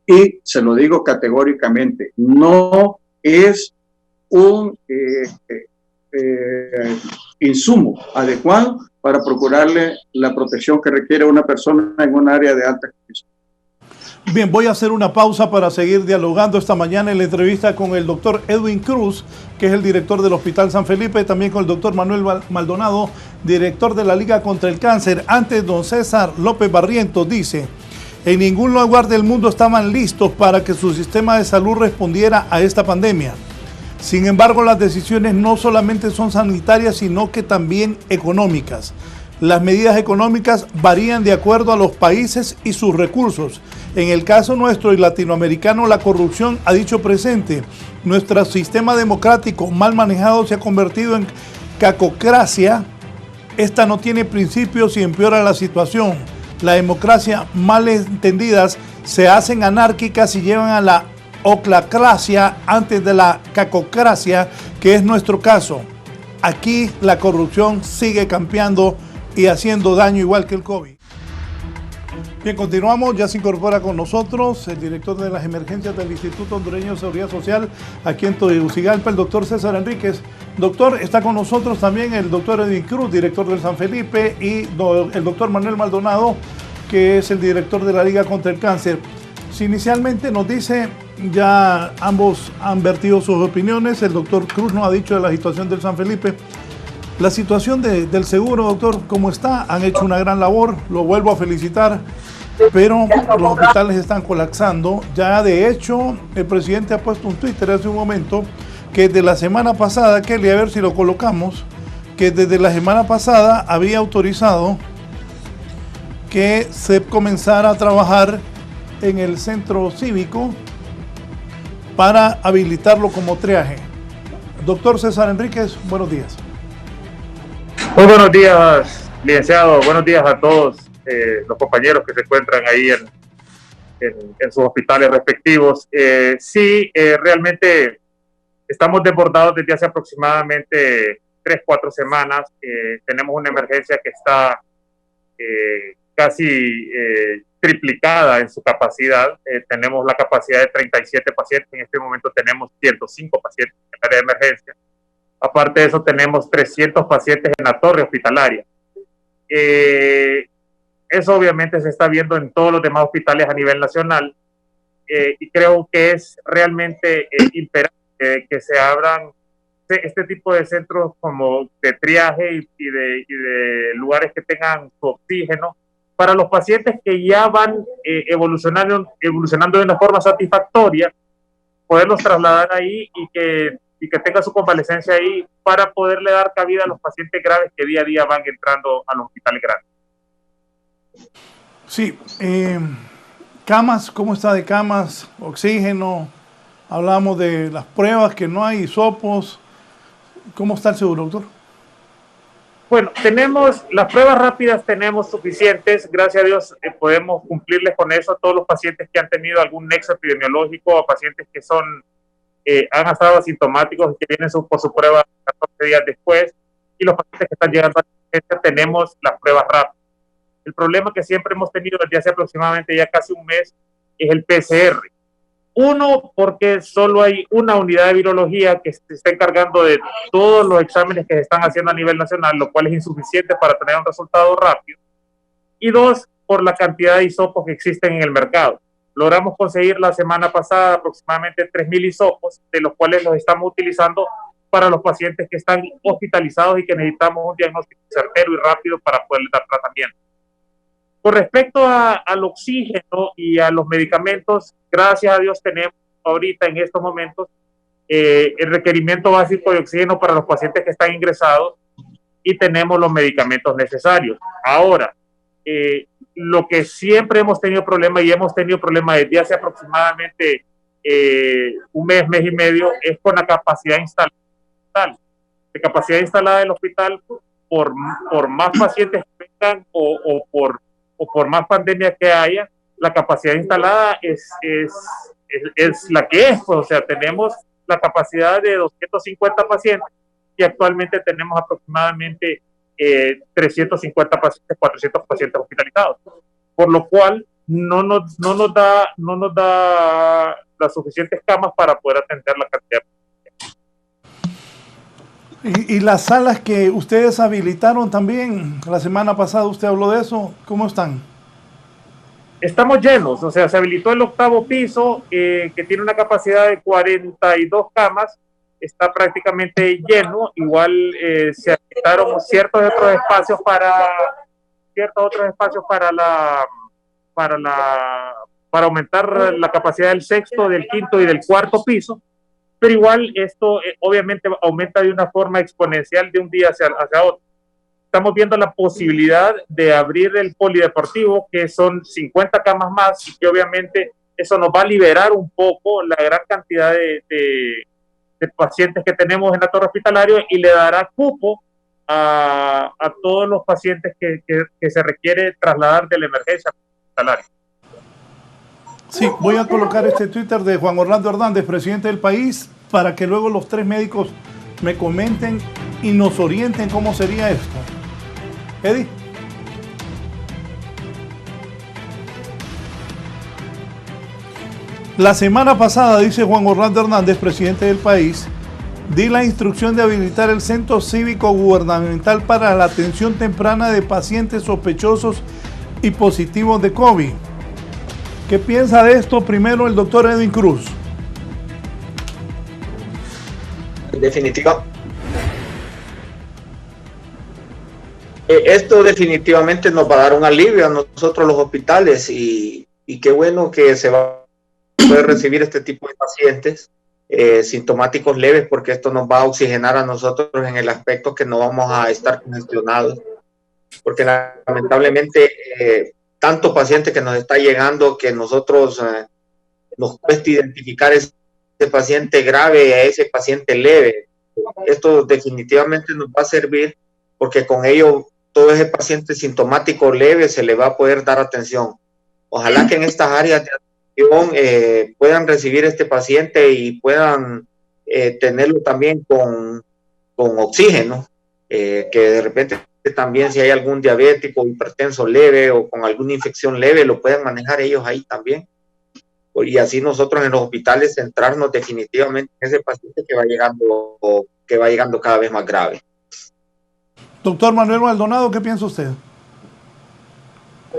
Speaker 7: Y se lo digo categóricamente, no es un insumo adecuado para procurarle la protección que requiere una persona en un área de alta exposición.
Speaker 5: Bien, voy a hacer una pausa para seguir dialogando esta mañana en la entrevista con el doctor Edwin Cruz, que es el director del Hospital San Felipe, también con el doctor Manuel Maldonado, director de la Liga contra el Cáncer. Antes, don César López Barrientos dice: en ningún lugar del mundo estaban listos para que su sistema de salud respondiera a esta pandemia. Sin embargo, las decisiones no solamente son sanitarias, sino que también económicas. Las medidas económicas varían de acuerdo a los países y sus recursos. En el caso nuestro y latinoamericano, la corrupción ha dicho presente. Nuestro sistema democrático mal manejado se ha convertido en cacocracia. Esta no tiene principios y empeora la situación. La democracia mal entendidas se hacen anárquicas y llevan a la oclacracia antes de la cacocracia, que es nuestro caso. Aquí la corrupción sigue campeando y haciendo daño igual que el COVID. Bien, continuamos. Ya se incorpora con nosotros el director de las emergencias del Instituto Hondureño de Seguridad Social aquí en Tegucigalpa, el doctor César Enríquez. Doctor, está con nosotros también el doctor Edwin Cruz, director del San Felipe, y el doctor Manuel Maldonado, que es el director de la Liga contra el Cáncer. Si inicialmente nos dice, ya ambos han vertido sus opiniones, el doctor Cruz nos ha dicho de la situación del San Felipe. La situación del seguro, doctor, ¿cómo está? Han hecho una gran labor, lo vuelvo a felicitar, pero los hospitales están colapsando. Ya de hecho, el presidente ha puesto un Twitter hace un momento que de la semana pasada, Kelly, a ver si lo colocamos, que desde la semana pasada había autorizado que se comenzara a trabajar en el centro cívico para habilitarlo como triaje. Doctor César Enríquez, buenos días.
Speaker 8: Muy buenos días, licenciado. Buenos días a todos los compañeros que se encuentran ahí en sus hospitales respectivos. Sí, realmente estamos desbordados desde hace aproximadamente 3-4 semanas. Tenemos una emergencia que está casi triplicada en su capacidad. Tenemos la capacidad de 37 pacientes. En este momento tenemos 105 pacientes en el área de emergencia. Aparte de eso, tenemos 300 pacientes en la torre hospitalaria. Eso obviamente se está viendo en todos los demás hospitales a nivel nacional, y creo que es realmente imperante que se abran este tipo de centros como de triaje y de lugares que tengan su oxígeno para los pacientes que ya van evolucionando de una forma satisfactoria, poderlos trasladar ahí y que tenga su convalecencia ahí para poderle dar cabida a los pacientes graves que día a día van entrando a los hospitales grandes.
Speaker 5: Sí, camas, ¿cómo está de camas? Oxígeno, hablamos de las pruebas que no hay, hisopos. ¿Cómo está el seguro, doctor?
Speaker 8: Bueno, tenemos las pruebas rápidas, tenemos suficientes, gracias a Dios podemos cumplirles con eso a todos los pacientes que han tenido algún nexo epidemiológico, a pacientes que han estado asintomáticos y que vienen por su prueba 14 días después, y los pacientes que están llegando a la emergencia tenemos las pruebas rápidas. El problema que siempre hemos tenido desde hace aproximadamente ya casi un mes es el PCR. Uno, porque solo hay una unidad de virología que se está encargando de todos los exámenes que se están haciendo a nivel nacional, lo cual es insuficiente para tener un resultado rápido. Y dos, por la cantidad de hisopos que existen en el mercado. Logramos conseguir la semana pasada aproximadamente 3,000 hisopos, de los cuales los estamos utilizando para los pacientes que están hospitalizados y que necesitamos un diagnóstico certero y rápido para poder dar tratamiento. Con respecto al oxígeno y a los medicamentos, gracias a Dios tenemos ahorita en estos momentos el requerimiento básico de oxígeno para los pacientes que están ingresados y tenemos los medicamentos necesarios. Ahora, lo que siempre hemos tenido problema y hemos tenido problema desde hace aproximadamente un mes y medio, es con la capacidad instalada. La capacidad instalada del hospital, por más pacientes que vengan o por más pandemia que haya, la capacidad instalada es la que es. Pues, o sea, tenemos la capacidad de 250 pacientes y actualmente tenemos aproximadamente 350 pacientes, 400 pacientes hospitalizados, por lo cual no nos da las suficientes camas para poder atender la cantidad.
Speaker 5: Y las salas que ustedes habilitaron también, la semana pasada usted habló de eso, ¿cómo están?
Speaker 8: Estamos llenos, o sea, se habilitó el 8º piso, que tiene una capacidad de 42 camas, está prácticamente lleno. Igual se habilitaron ciertos otros espacios para aumentar la capacidad del 6º, del 5º y del 4º piso, pero igual esto obviamente aumenta de una forma exponencial de un día hacia otro. Estamos viendo la posibilidad de abrir el polideportivo, que son 50 camas más, y que obviamente eso nos va a liberar un poco la gran cantidad de pacientes que tenemos en la torre hospitalaria, y le dará cupo a todos los pacientes que se requiere trasladar de la emergencia hospitalaria.
Speaker 5: Sí, voy a colocar este Twitter de Juan Orlando Hernández, presidente del país, para que luego los 3 médicos me comenten y nos orienten cómo sería esto. Eddie. La semana pasada, dice Juan Orlando Hernández, presidente del país, di la instrucción de habilitar el Centro Cívico Gubernamental para la atención temprana de pacientes sospechosos y positivos de COVID. ¿Qué piensa de esto primero el doctor Edwin Cruz?
Speaker 6: Esto definitivamente nos va a dar un alivio a nosotros los hospitales, y qué bueno que se va a poder recibir este tipo de pacientes sintomáticos leves, porque esto nos va a oxigenar a nosotros en el aspecto que no vamos a estar congestionados, porque lamentablemente tanto paciente que nos está llegando que nosotros nos cuesta identificar ese paciente grave a ese paciente leve. Esto definitivamente nos va a servir, porque con ello todo ese paciente sintomático leve se le va a poder dar atención. Ojalá que en estas áreas de atención puedan recibir este paciente y puedan tenerlo también con oxígeno, que de repente también, si hay algún diabético, hipertenso leve o con alguna infección leve, lo pueden manejar ellos ahí también. Y así nosotros en los hospitales centrarnos definitivamente en ese paciente que va llegando cada vez más grave.
Speaker 5: Doctor Manuel Maldonado, ¿qué piensa usted?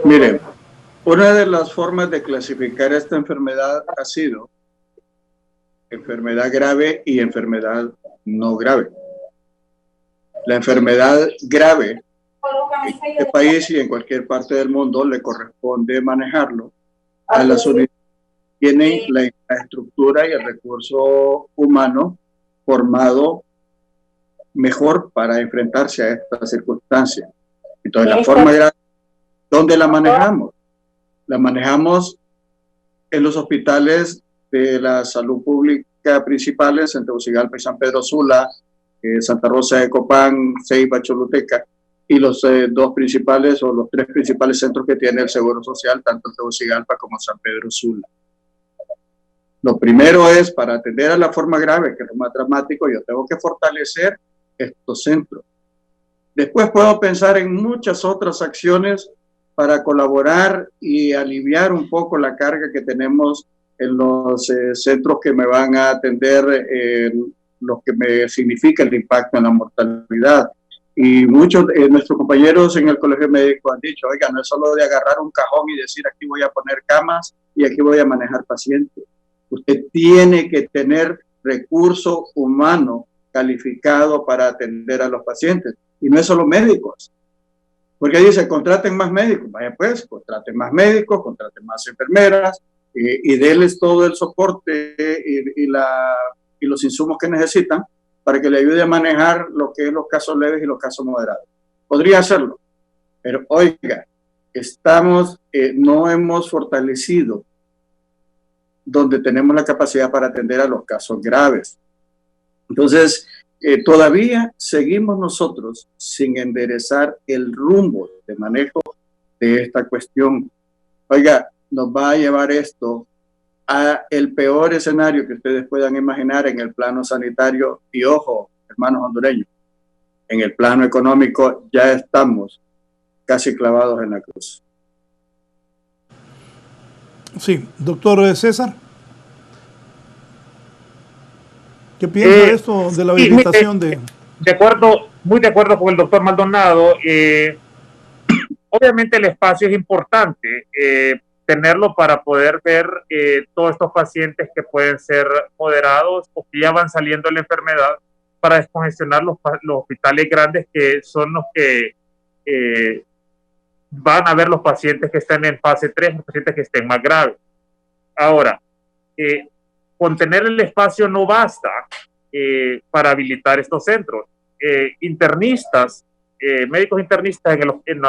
Speaker 7: Mire, una de las formas de clasificar esta enfermedad ha sido enfermedad grave y enfermedad no grave. La enfermedad grave en este país y en cualquier parte del mundo le corresponde manejarlo a las unidades que tienen la infraestructura y el recurso humano formado mejor para enfrentarse a estas circunstancias. Entonces, la forma grave, ¿dónde la manejamos? La manejamos en los hospitales de la salud pública principales, en Tegucigalpa y San Pedro Sula, Santa Rosa de Copán, Ceiba, Choluteca, y los 2 principales o los 3 principales centros que tiene el Seguro Social, tanto Tegucigalpa como San Pedro Sula. Lo primero es, para atender a la forma grave, que es lo más dramático, yo tengo que fortalecer estos centros. Después puedo pensar en muchas otras acciones para colaborar y aliviar un poco la carga que tenemos en los centros que me van a atender lo que me significa el impacto en la mortalidad. Y muchos de nuestros compañeros en el Colegio Médico han dicho, oiga, no es solo de agarrar un cajón y decir aquí voy a poner camas y aquí voy a manejar pacientes. Usted tiene que tener recurso humano calificado para atender a los pacientes. Y no es solo médicos. Porque dice, contraten más médicos. Vaya pues, contraten más médicos, contraten más enfermeras y denles todo el soporte y los insumos que necesitan para que le ayude a manejar lo que es los casos leves y los casos moderados. Podría hacerlo, pero oiga, no hemos fortalecido donde tenemos la capacidad para atender a los casos graves. Entonces, todavía seguimos nosotros sin enderezar el rumbo de manejo de esta cuestión. Oiga, nos va a llevar esto a el peor escenario que ustedes puedan imaginar en el plano sanitario. Y ojo, hermanos hondureños, en el plano económico ya estamos casi clavados en la cruz.
Speaker 5: Sí, doctor César. ¿Qué piensa de esto de la habilitación de...?
Speaker 8: Muy de acuerdo con el doctor Maldonado. Obviamente el espacio es importante, tenerlo para poder ver todos estos pacientes que pueden ser moderados o que ya van saliendo de la enfermedad, para descongestionar los hospitales grandes, que son los que van a ver los pacientes que están en fase 3, los pacientes que estén más graves. Ahora, con tener el espacio no basta para habilitar estos centros. Internistas, médicos internistas en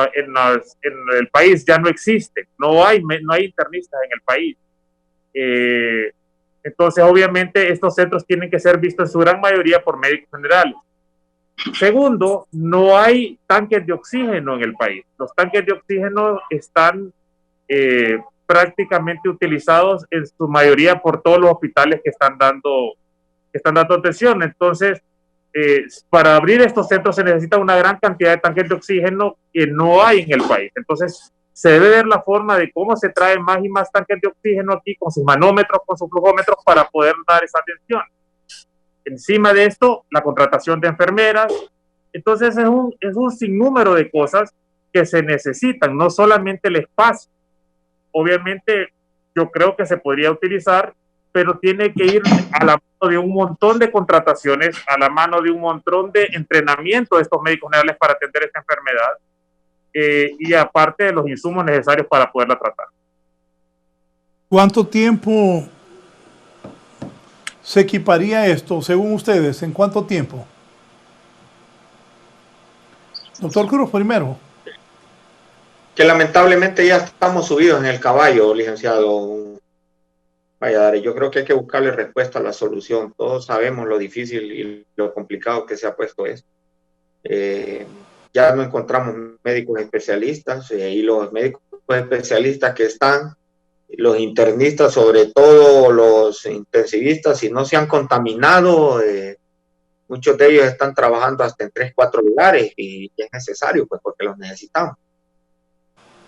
Speaker 8: el país ya no existen, no hay internistas en el país. Entonces, obviamente, estos centros tienen que ser vistos en su gran mayoría por médicos generales. Segundo, no hay tanques de oxígeno en el país. Los tanques de oxígeno están prácticamente utilizados en su mayoría por todos los hospitales que están dando atención. Entonces, para abrir estos centros se necesita una gran cantidad de tanques de oxígeno que no hay en el país. Entonces, se debe ver la forma de cómo se traen más y más tanques de oxígeno aquí, con sus manómetros, con sus flujómetros, para poder dar esa atención. Encima de esto, la contratación de enfermeras. Entonces, es un sinnúmero de cosas que se necesitan, no solamente el espacio. Obviamente, yo creo que se podría utilizar, pero tiene que ir a la mano de un montón de contrataciones, a la mano de un montón de entrenamiento de estos médicos generales para atender esta enfermedad, y aparte de los insumos necesarios para poderla tratar.
Speaker 5: ¿Cuánto tiempo se equiparía esto, según ustedes? ¿En cuánto tiempo? Doctor Cruz, primero.
Speaker 6: Que lamentablemente ya estamos subidos en el caballo, licenciado Valladares. Yo creo que hay que buscarle respuesta a la solución. Todos sabemos lo difícil y lo complicado que se ha puesto esto. Ya no encontramos médicos especialistas, y los médicos especialistas que están, los internistas, sobre todo los intensivistas, si no se han contaminado, muchos de ellos están trabajando hasta en 3-4 lugares, y es necesario, pues, porque los necesitamos.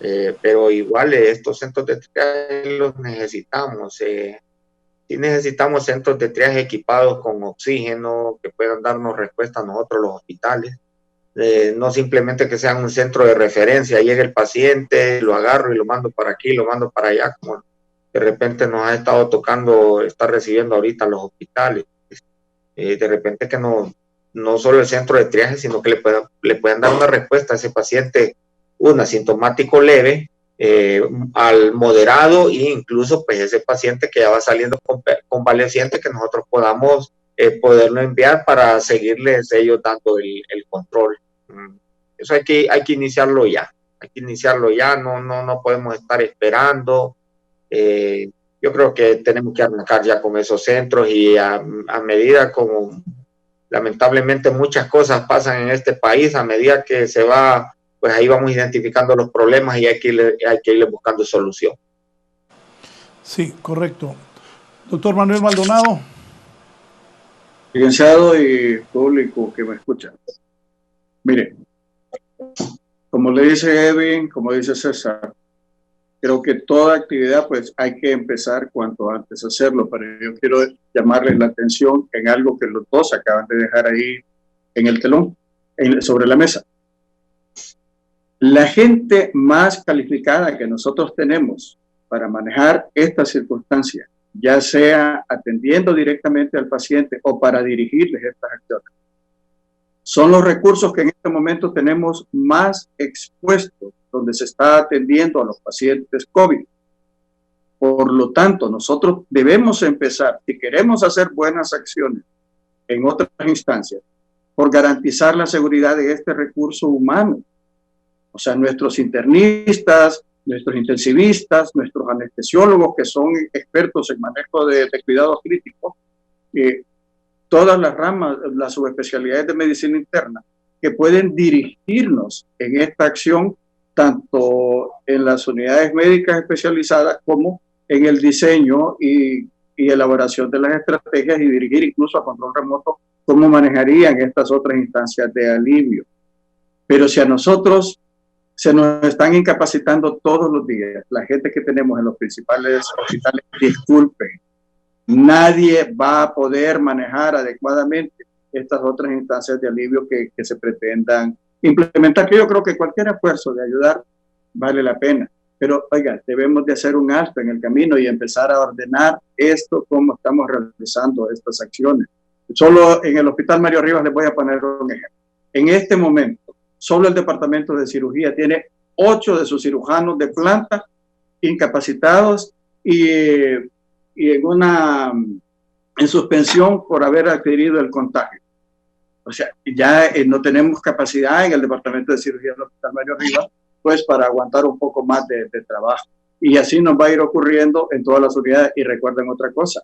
Speaker 6: Pero igual estos centros de triaje los necesitamos. Sí necesitamos centros de triaje equipados con oxígeno, que puedan darnos respuesta a nosotros los hospitales. No simplemente que sean un centro de referencia, llega el paciente, lo agarro y lo mando para aquí, lo mando para allá, como de repente nos ha estado tocando estar recibiendo ahorita los hospitales. De repente que no solo el centro de triaje, sino que le puedan dar una respuesta a ese paciente, un asintomático leve, al moderado, e incluso pues ese paciente que ya va saliendo convaleciente, que nosotros podamos poderlo enviar para seguirles ellos dando el control. Eso hay que iniciarlo ya. No podemos estar esperando. Yo creo que tenemos que arrancar ya con esos centros, y a medida como lamentablemente muchas cosas pasan en este país, a medida que se va, pues ahí vamos identificando los problemas y hay que irle buscando solución.
Speaker 5: Sí, correcto. Doctor Manuel Maldonado.
Speaker 7: Licenciado y público que me escucha. Mire, como le dice Edwin, como dice César, creo que toda actividad pues hay que empezar cuanto antes a hacerlo, pero yo quiero llamarles la atención en algo que los dos acaban de dejar ahí en el telón, sobre la mesa. La gente más calificada que nosotros tenemos para manejar estas circunstancias, ya sea atendiendo directamente al paciente o para dirigirles estas acciones, son los recursos que en este momento tenemos más expuestos, donde se está atendiendo a los pacientes COVID. Por lo tanto, nosotros debemos empezar, si queremos hacer buenas acciones en otras instancias, por garantizar la seguridad de este recurso humano. O sea, nuestros internistas, nuestros intensivistas, nuestros anestesiólogos que son expertos en manejo de cuidados críticos, todas las ramas, las subespecialidades de medicina interna que pueden dirigirnos en esta acción, tanto en las unidades médicas especializadas como en el diseño y elaboración de las estrategias, y dirigir incluso a control remoto cómo manejarían estas otras instancias de alivio. Pero si a nosotros se nos están incapacitando todos los días, la gente que tenemos en los principales hospitales, disculpen, nadie va a poder manejar adecuadamente estas otras instancias de alivio que se pretendan implementar, que yo creo que cualquier esfuerzo de ayudar vale la pena. Pero, oiga, debemos de hacer un alto en el camino y empezar a ordenar esto, cómo estamos realizando estas acciones. Solo en el Hospital Mario Rivas les voy a poner un ejemplo. En este momento, solo el departamento de cirugía tiene 8 de sus cirujanos de planta incapacitados y en suspensión por haber adquirido el contagio. O sea, ya no tenemos capacidad en el departamento de cirugía del Hospital Mario Rivas, pues para aguantar un poco más de trabajo. Y así nos va a ir ocurriendo en todas las unidades. Y recuerden otra cosa,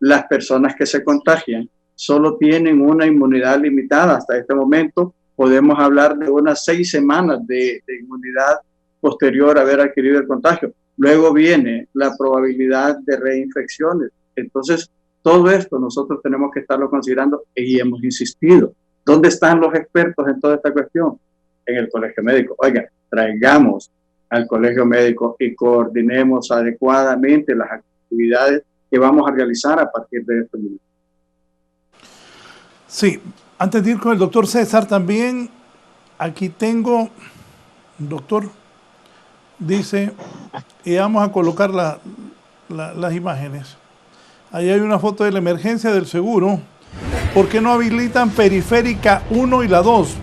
Speaker 7: las personas que se contagian solo tienen una inmunidad limitada. Hasta este momento podemos hablar de unas 6 semanas de inmunidad posterior a haber adquirido el contagio. Luego viene la probabilidad de reinfecciones. Entonces, todo esto nosotros tenemos que estarlo considerando y hemos insistido. ¿Dónde están los expertos en toda esta cuestión? En el colegio médico. Oiga, traigamos al colegio médico y coordinemos adecuadamente las actividades que vamos a realizar a partir de este momento.
Speaker 5: Sí, antes de ir con el doctor César, también aquí tengo, doctor, dice, y vamos a colocar las imágenes. Ahí hay una foto de la emergencia del seguro. ¿Por qué no habilitan periférica 1 y la 2?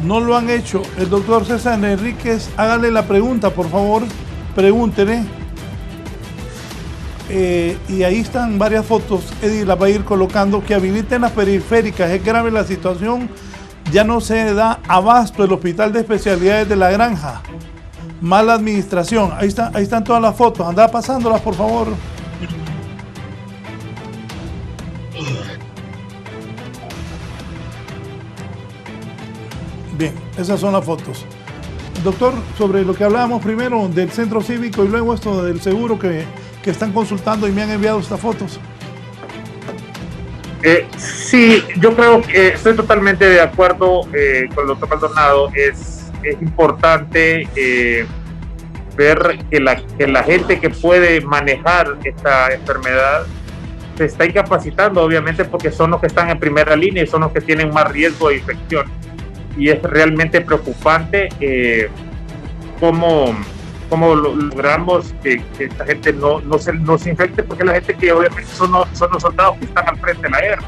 Speaker 5: No lo han hecho. El doctor César Enríquez, hágale la pregunta, por favor. Pregúntele. Y ahí están varias fotos. Eddie las va a ir colocando. Que habiliten las periféricas. Es grave la situación. Ya no se da abasto el hospital de especialidades de La Granja. Mala administración. Ahí están todas las fotos. Anda pasándolas, por favor. Bien, esas son las fotos. Doctor, sobre lo que hablábamos primero del centro cívico y luego esto del seguro que están consultando y me han enviado estas fotos.
Speaker 8: Sí, yo creo que estoy totalmente de acuerdo con el doctor Maldonado. Es importante ver que la gente que puede manejar esta enfermedad se está incapacitando, obviamente, porque son los que están en primera línea y son los que tienen más riesgo de infección. Y es realmente preocupante cómo logramos que esta gente no se infecte, porque la gente que obviamente son los soldados que están al frente de la guerra.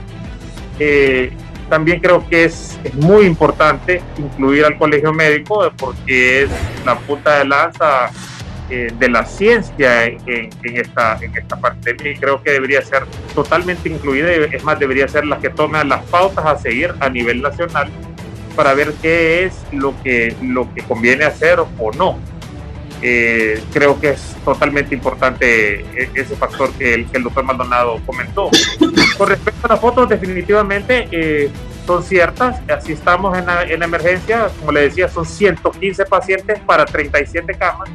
Speaker 8: También creo que es muy importante incluir al colegio médico, porque es la punta de lanza de la ciencia en esta pandemia, y creo que debería ser totalmente incluida. Es más, debería ser la que tome las pautas a seguir a nivel nacional para ver qué es lo que conviene hacer o no. Creo que es totalmente importante ese factor que el doctor Maldonado comentó. Con respecto a las fotos, definitivamente son ciertas. Así estamos en la emergencia. Como le decía, son 115 pacientes para 37 camas.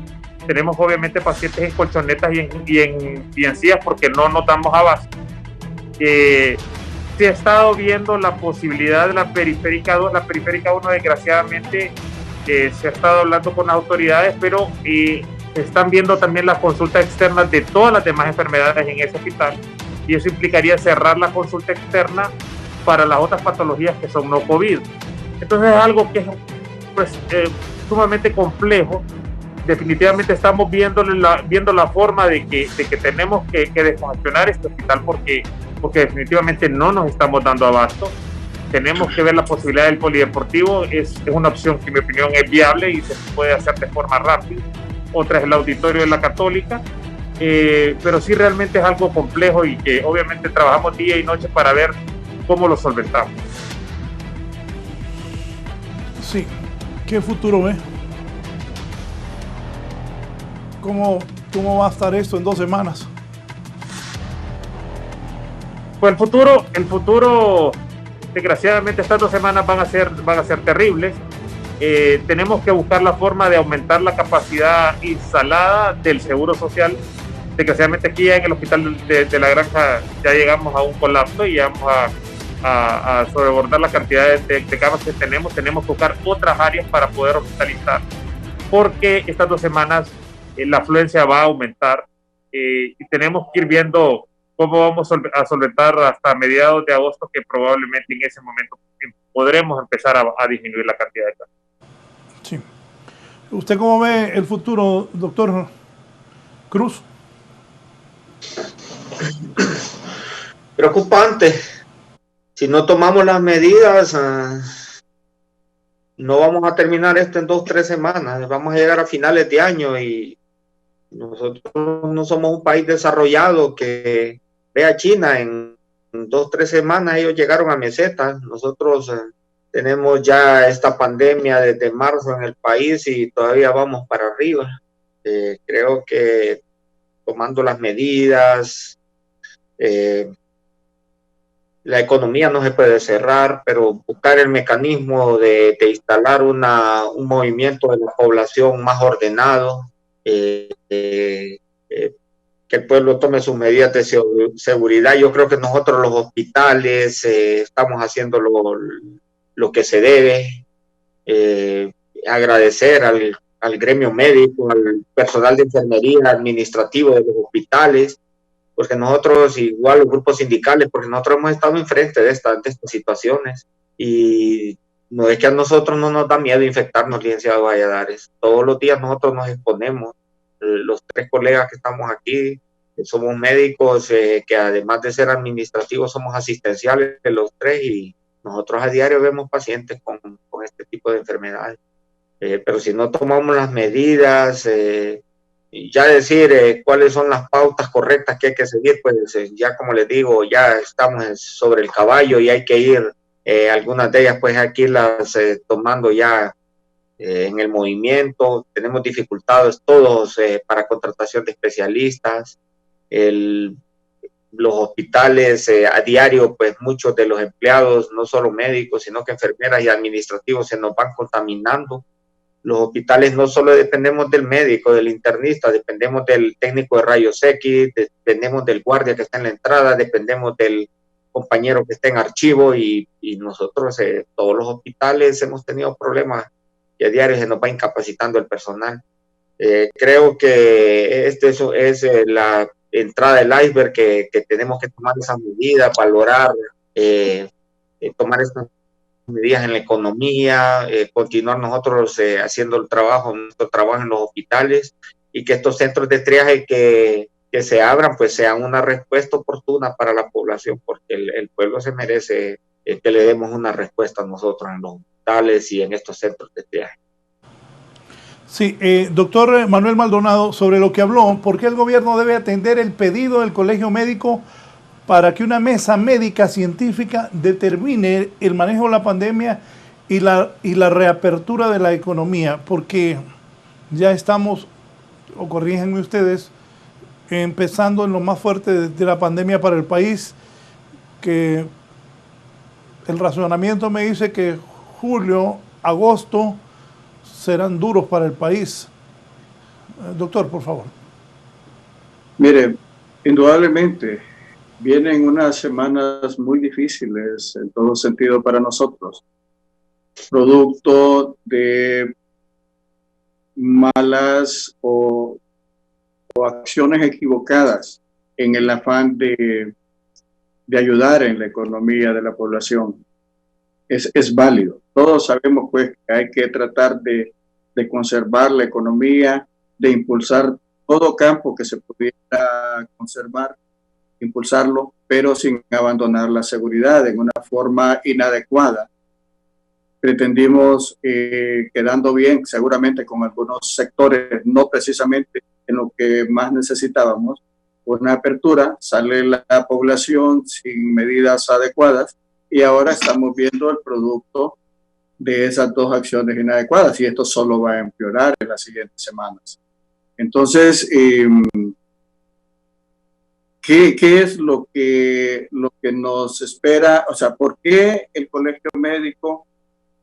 Speaker 8: Tenemos obviamente pacientes en colchonetas y en sillas porque no notamos abasto. Se ha estado viendo la posibilidad de la periférica 2. La periférica 1, desgraciadamente, se ha estado hablando con las autoridades, pero se están viendo también las consultas externas de todas las demás enfermedades en ese hospital, y eso implicaría cerrar la consulta externa para las otras patologías que son no COVID. Entonces es algo que es sumamente complejo. Definitivamente estamos viendo la forma de que tenemos que descongestionar este hospital porque definitivamente no nos estamos dando abasto. Tenemos que ver la posibilidad del polideportivo. Es una opción que en mi opinión es viable y se puede hacer de forma rápida. Otra es el auditorio de la Católica, pero sí realmente es algo complejo y que obviamente trabajamos día y noche para ver cómo lo solventamos.
Speaker 5: Sí, ¿qué futuro ve? ¿Cómo va a estar esto en 2 semanas?
Speaker 8: Pues el futuro, desgraciadamente estas 2 semanas van a ser terribles. Tenemos que buscar la forma de aumentar la capacidad instalada del Seguro Social. Desgraciadamente aquí en el hospital de la Granja ya llegamos a un colapso y ya vamos a sobrebordar la cantidad de camas que tenemos. Tenemos que buscar otras áreas para poder hospitalizar, porque estas 2 semanas la afluencia va a aumentar y tenemos que ir viendo cómo vamos a solventar hasta mediados de agosto, que probablemente en ese momento podremos empezar a disminuir la cantidad de casos.
Speaker 5: Sí. ¿Usted cómo ve el futuro, doctor Cruz?
Speaker 6: Preocupante. Si no tomamos las medidas, no vamos a terminar esto en 2-3 semanas. Vamos a llegar a finales de año y nosotros no somos un país desarrollado que vea China en 2-3 semanas ellos llegaron a mesetas. Nosotros tenemos ya esta pandemia desde marzo en el país y todavía vamos para arriba. Creo que tomando las medidas, la economía no se puede cerrar, pero buscar el mecanismo de instalar un movimiento de la población más ordenado, que el pueblo tome sus medidas de seguridad. Yo creo que nosotros los hospitales estamos haciendo lo que se debe. Agradecer al gremio médico, al personal de enfermería, administrativo de los hospitales, porque nosotros, igual los grupos sindicales, porque nosotros hemos estado enfrente de estas situaciones y no es que a nosotros no nos da miedo infectarnos, licenciado Valladares. Todos los días nosotros nos exponemos. Los 3 colegas que estamos aquí somos médicos que además de ser administrativos somos asistenciales los 3 y nosotros a diario vemos pacientes con este tipo de enfermedades. Pero si no tomamos las medidas, ya decir cuáles son las pautas correctas que hay que seguir, pues ya como les digo, ya estamos sobre el caballo y hay que ir, algunas de ellas pues hay que irlas tomando ya en el movimiento. Tenemos dificultades todos para contratación de especialistas. Los hospitales a diario, pues muchos de los empleados, no solo médicos, sino que enfermeras y administrativos se nos van contaminando. Los hospitales no solo dependemos del médico, del internista, dependemos del técnico de rayos X, dependemos del guardia que está en la entrada, dependemos del compañero que está en archivo y nosotros, todos los hospitales hemos tenido problemas y a diario se nos va incapacitando el personal. Creo que es la entrada del iceberg que tenemos que tomar esas medidas, valorar, tomar estas medidas en la economía, continuar nosotros haciendo nuestro trabajo en los hospitales y que estos centros de triaje que se abran pues sean una respuesta oportuna para la población, porque el pueblo se merece que le demos una respuesta a nosotros en los hospitales y en estos centros de triaje.
Speaker 5: Sí, doctor Manuel Maldonado, sobre lo que habló, ¿por qué el gobierno debe atender el pedido del Colegio Médico para que una mesa médica científica determine el manejo de la pandemia y la reapertura de la economía? Porque ya estamos, o corríjanme ustedes, empezando en lo más fuerte de la pandemia para el país, que el razonamiento me dice que julio, agosto serán duros para el país. Doctor, por favor.
Speaker 7: Mire, indudablemente vienen unas semanas muy difíciles en todo sentido para nosotros, producto de malas o acciones equivocadas en el afán de ayudar en la economía de la población. Es válido. Todos sabemos pues que hay que tratar de conservar la economía, de impulsar todo campo que se pudiera conservar, impulsarlo, pero sin abandonar la seguridad en una forma inadecuada. Pretendimos, quedando bien seguramente con algunos sectores, no precisamente en lo que más necesitábamos, una apertura, sale la población sin medidas adecuadas y ahora estamos viendo el producto de esas 2 acciones inadecuadas y esto solo va a empeorar en las siguientes semanas. Entonces, ¿qué es lo que nos espera? O sea, ¿por qué el Colegio Médico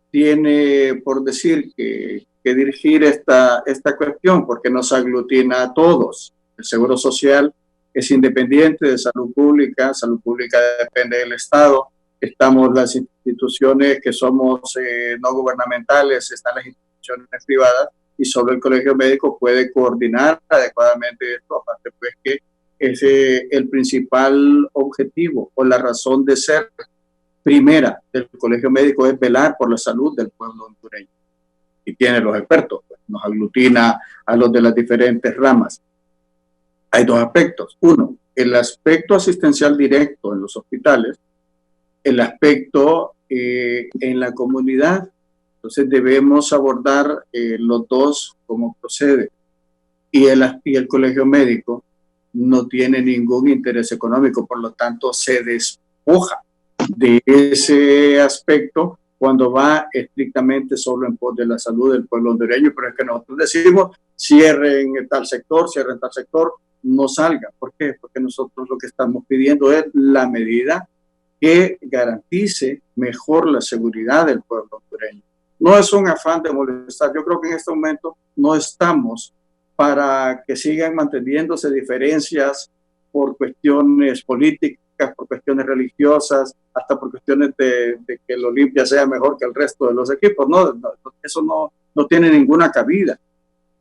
Speaker 7: tiene, por decir, que dirigir esta cuestión? Porque nos aglutina a todos. El Seguro Social es independiente de salud pública depende del Estado. Estamos las instituciones que somos no gubernamentales, están las instituciones privadas, y solo el Colegio Médico puede coordinar adecuadamente esto, aparte pues que es el principal objetivo o la razón de ser primera del Colegio Médico es velar por la salud del pueblo hondureño. Y tiene los expertos, pues, nos aglutina a los de las diferentes ramas. Hay dos aspectos. Uno, el aspecto asistencial directo en los hospitales, el aspecto en la comunidad. Entonces debemos abordar los dos como procede. Y el Colegio Médico no tiene ningún interés económico, por lo tanto se despoja de ese aspecto cuando va estrictamente solo en pos de la salud del pueblo hondureño. Pero es que nosotros decimos, cierren tal sector, no salga. ¿Por qué? Porque nosotros lo que estamos pidiendo es la medida que garantice mejor la seguridad del pueblo hondureño. No es un afán de molestar. Yo creo que en este momento no estamos para que sigan manteniéndose diferencias por cuestiones políticas, por cuestiones religiosas, hasta por cuestiones de que el Olimpia sea mejor que el resto de los equipos. Eso no tiene ninguna cabida.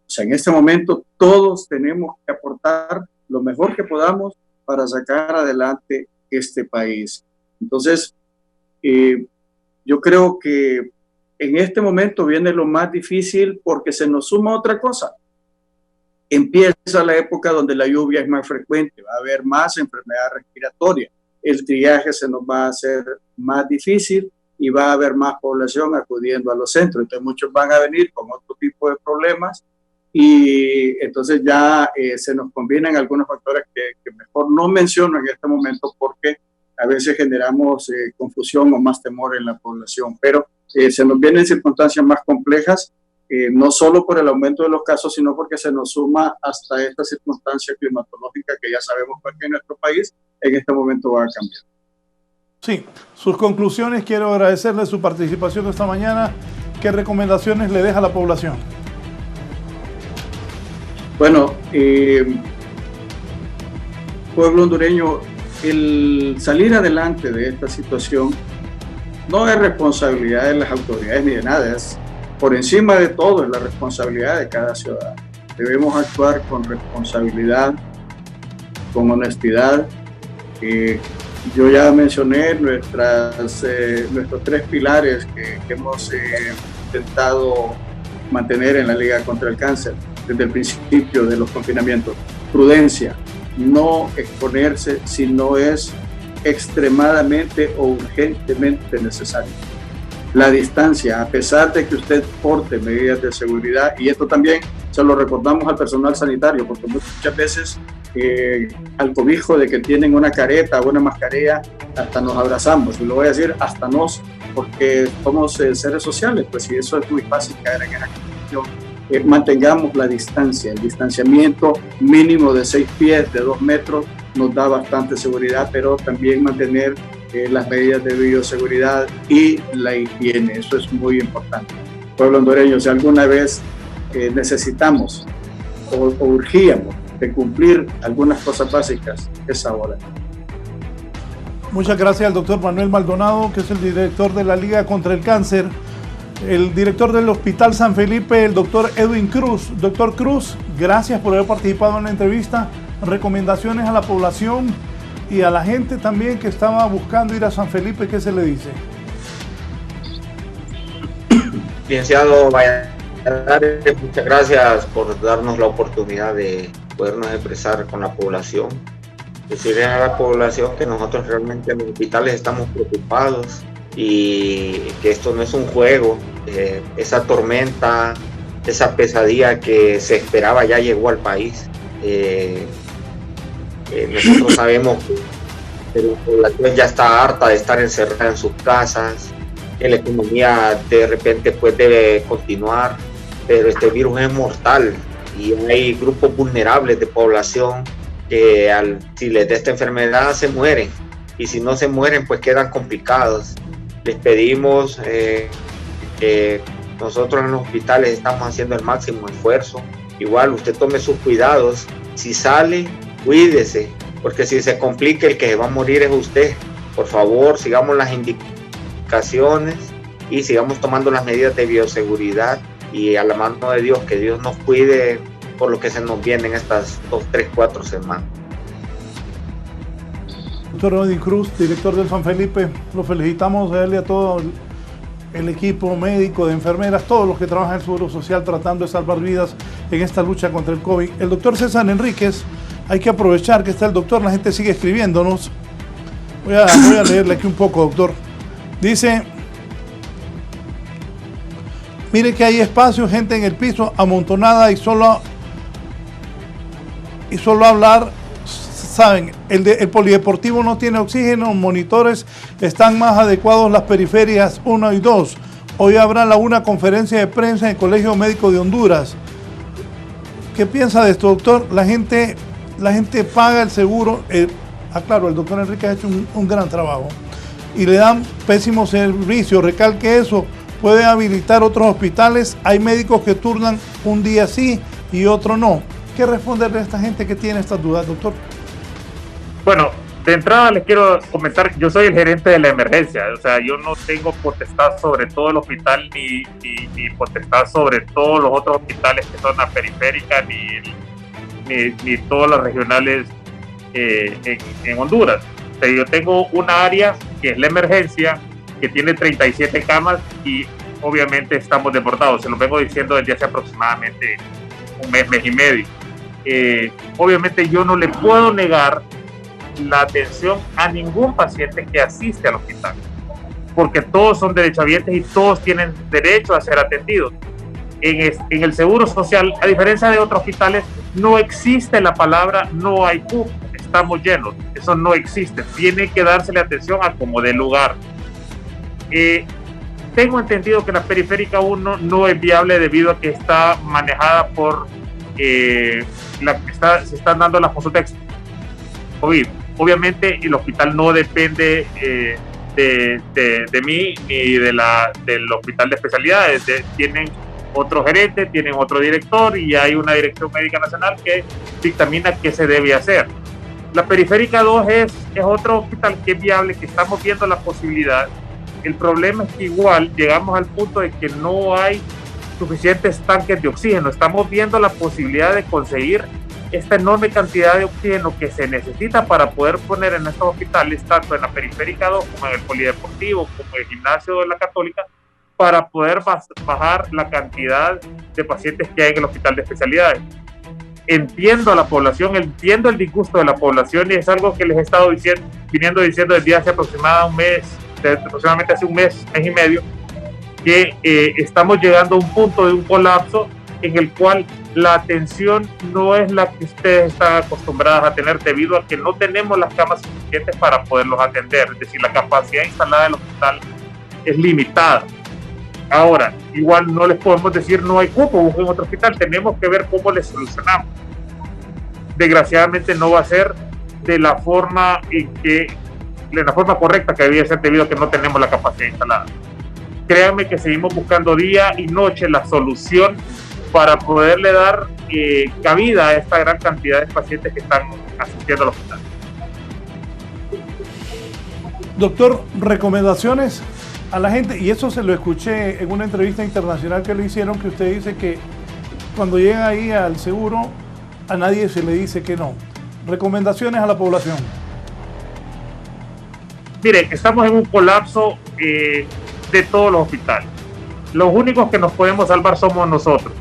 Speaker 7: O sea, en este momento todos tenemos que aportar lo mejor que podamos para sacar adelante este país. Entonces, yo creo que en este momento viene lo más difícil porque se nos suma otra cosa. Empieza la época donde la lluvia es más frecuente, va a haber más enfermedad respiratoria, el triaje se nos va a hacer más difícil y va a haber más población acudiendo a los centros. Entonces muchos van a venir con otro tipo de problemas y entonces ya se nos combinan algunos factores que mejor no menciono en este momento porque a veces generamos confusión o más temor en la población, pero se nos vienen circunstancias más complejas, no solo por el aumento de los casos, sino porque se nos suma hasta esta circunstancia climatológica que ya sabemos que en nuestro país en este momento va a cambiar.
Speaker 5: Sí, sus conclusiones, quiero agradecerle su participación esta mañana. ¿Qué recomendaciones le deja a la población?
Speaker 7: Bueno, pueblo hondureño, el salir adelante de esta situación no es responsabilidad de las autoridades ni de nada, es por encima de todo, es la responsabilidad de cada ciudadano. Debemos actuar con responsabilidad, con honestidad. Yo ya mencioné nuestros 3 pilares que hemos intentado mantener en la Liga contra el Cáncer desde el principio de los confinamientos. Prudencia, no exponerse si no es extremadamente o urgentemente necesario. La distancia, a pesar de que usted porte medidas de seguridad, y esto también se lo recordamos al personal sanitario, porque muchas veces al cobijo de que tienen una careta o una mascarilla, hasta nos abrazamos, y lo voy a decir, hasta nos, porque somos seres sociales, pues si eso es muy fácil caer en esa condición. Mantengamos la distancia, el distanciamiento mínimo de 6 pies, de 2 metros, nos da bastante seguridad, pero también mantener las medidas de bioseguridad y la higiene, eso es muy importante. Pueblo hondureño, si alguna vez necesitamos o urgíamos de cumplir algunas cosas básicas, es ahora.
Speaker 5: Muchas gracias al doctor Manuel Maldonado, que es el director de la Liga contra el Cáncer, el director del Hospital San Felipe, el doctor Edwin Cruz. Doctor Cruz, gracias por haber participado en la entrevista. Recomendaciones a la población y a la gente también que estaba buscando ir a San Felipe, ¿qué se le dice?
Speaker 6: Licenciado Valladares, muchas gracias por darnos la oportunidad de podernos expresar con la población. Decirle a la población que nosotros realmente en los hospitales estamos preocupados y que esto no es un juego. Esa tormenta, esa pesadilla que se esperaba ya llegó al país. Nosotros sabemos que la población ya está harta de estar encerrada en sus casas, que la economía de repente pues debe continuar, pero este virus es mortal y hay grupos vulnerables de población que si les da esta enfermedad se mueren, y si no se mueren pues quedan complicados. Les pedimos que nosotros en los hospitales estamos haciendo el máximo esfuerzo. Igual usted tome sus cuidados, si sale, cuídese, porque si se complica el que se va a morir es usted. Por favor, sigamos las indicaciones y sigamos tomando las medidas de bioseguridad, y a la mano de Dios, que Dios nos cuide por lo que se nos viene en estas 2, 3, 4 semanas.
Speaker 5: Doctor Edwin Cruz, director del San Felipe, lo felicitamos a él y a todo el equipo médico, de enfermeras, todos los que trabajan en el Seguro Social tratando de salvar vidas en esta lucha contra el COVID. El doctor César Enríquez, hay que aprovechar que está el doctor, la gente sigue escribiéndonos. Voy a leerle aquí un poco, doctor. Dice: mire que hay espacio, gente en el piso amontonada y solo hablar, saben, el polideportivo no tiene oxígeno, monitores están más adecuados, las periferias 1 y 2. Hoy habrá una conferencia de prensa en el Colegio Médico de Honduras. ¿Qué piensa de esto, doctor? La gente paga el seguro. Claro, el doctor Enrique ha hecho un gran trabajo y le dan pésimo servicio. Recalque eso. Puede habilitar otros hospitales. Hay médicos que turnan un día sí y otro no. ¿Qué responderle a esta gente que tiene estas dudas, doctor?
Speaker 8: Bueno, de entrada les quiero comentar, yo soy el gerente de la emergencia, o sea, yo no tengo potestad sobre todo el hospital ni potestad sobre todos los otros hospitales que son la periférica ni todas las regionales en Honduras. O sea, yo tengo una área que es la emergencia, que tiene 37 camas y obviamente estamos desbordados, se lo vengo diciendo desde hace aproximadamente un mes y medio. Obviamente yo no le puedo negar la atención a ningún paciente que asiste al hospital, porque todos son derechohabientes y todos tienen derecho a ser atendidos. En el Seguro Social, a diferencia de otros hospitales, no existe la palabra no hay cupo, estamos llenos, eso no existe, tiene que dársele atención a como de lugar. Tengo entendido que la periférica 1 no es viable debido a que está manejada por se están dando las consultas COVID. Obviamente el hospital no depende de mí ni del hospital de especialidades. Tienen otro gerente, tienen otro director y hay una dirección médica nacional que dictamina qué se debe hacer. La periférica 2 es otro hospital que es viable, que estamos viendo la posibilidad. El problema es que igual llegamos al punto de que no hay suficientes tanques de oxígeno. Estamos viendo la posibilidad de conseguir esta enorme cantidad de oxígeno que se necesita para poder poner en estos hospitales, tanto en la periférica 2 como en el polideportivo, como en el gimnasio de la Católica, para poder bajar la cantidad de pacientes que hay en el hospital de especialidades. Entiendo a la población, entiendo el disgusto de la población, y es algo que les he estado viniendo diciendo desde hace aproximadamente hace un mes y medio, que estamos llegando a un punto de un colapso en el cual la atención no es la que ustedes están acostumbradas a tener, debido a que no tenemos las camas suficientes para poderlos atender. Es decir, la capacidad instalada del hospital es limitada. Ahora, igual no les podemos decir no hay cupo, busquen otro hospital, tenemos que ver cómo les solucionamos. Desgraciadamente no va a ser de la forma correcta que debía ser, debido a que no tenemos la capacidad instalada. Créanme que seguimos buscando día y noche la solución para poderle dar cabida a esta gran cantidad de pacientes que están asistiendo al hospital.
Speaker 5: Doctor, recomendaciones a la gente, y eso se lo escuché en una entrevista internacional que le hicieron, que usted dice que cuando llega ahí al seguro a nadie se le dice que no. Recomendaciones a la población.
Speaker 8: Mire, estamos en un colapso de todos los hospitales. Los únicos que nos podemos salvar somos nosotros.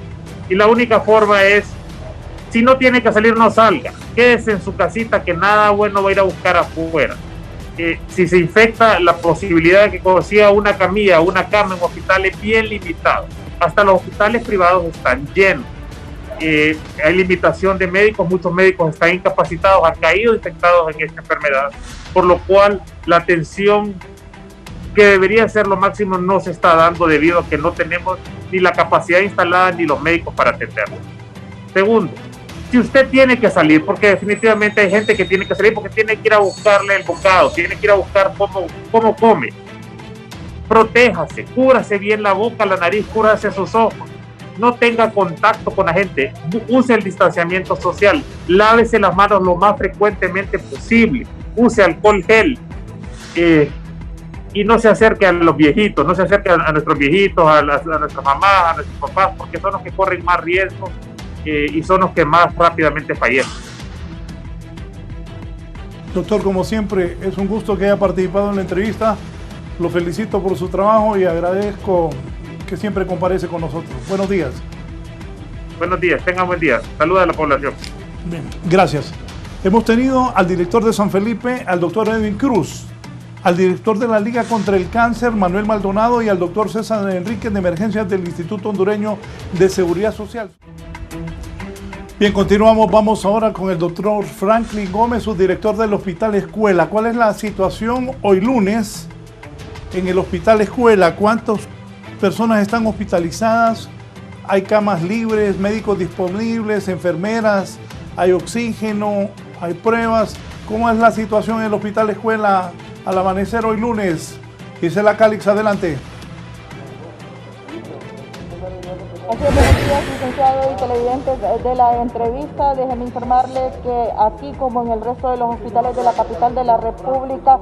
Speaker 8: Y la única forma es, si no tiene que salir, no salga. Quédese en su casita, que nada bueno va a ir a buscar afuera. Si se infecta, la posibilidad de que consiga una camilla, una cama en un hospital es bien limitado. Hasta los hospitales privados están llenos. Hay limitación de médicos, muchos médicos están incapacitados, han caído infectados en esta enfermedad, por lo cual la atención que debería ser lo máximo no se está dando, debido a que no tenemos ni la capacidad instalada ni los médicos para atenderlo. Segundo, si usted tiene que salir, porque definitivamente hay gente que tiene que salir porque tiene que ir a buscarle el bocado, tiene que ir a buscar cómo come. Protéjase, cúbrase bien la boca, la nariz, cúbrase sus ojos. No tenga contacto con la gente, use el distanciamiento social, lávese las manos lo más frecuentemente posible, use alcohol gel y no se acerque a los viejitos, no se acerque a nuestros viejitos, a nuestras mamás, a nuestros papás, porque son los que corren más riesgos y son los que más rápidamente fallecen.
Speaker 5: Doctor, como siempre, es un gusto que haya participado en la entrevista. Lo felicito por su trabajo y agradezco que siempre comparece con nosotros. Buenos días.
Speaker 8: Buenos días, tengan buen día. Saluda a la población.
Speaker 5: Bien, gracias. Hemos tenido al director de San Felipe, al doctor Edwin Cruz, al director de la Liga contra el Cáncer, Manuel Maldonado, y al doctor César Enríquez de Emergencias del Instituto Hondureño de Seguridad Social. Bien, continuamos. Vamos ahora con el doctor Franklin Gómez, subdirector del Hospital Escuela. ¿Cuál es la situación hoy lunes en el Hospital Escuela? ¿Cuántas personas están hospitalizadas? ¿Hay camas libres, médicos disponibles, enfermeras? ¿Hay oxígeno? ¿Hay pruebas? ¿Cómo es la situación en el Hospital Escuela al amanecer hoy lunes? Gisela Cálix, adelante.
Speaker 9: Así es, buenos días, licenciado y televidentes de la entrevista. Déjenme informarles que aquí, como en el resto de los hospitales de la capital de la República,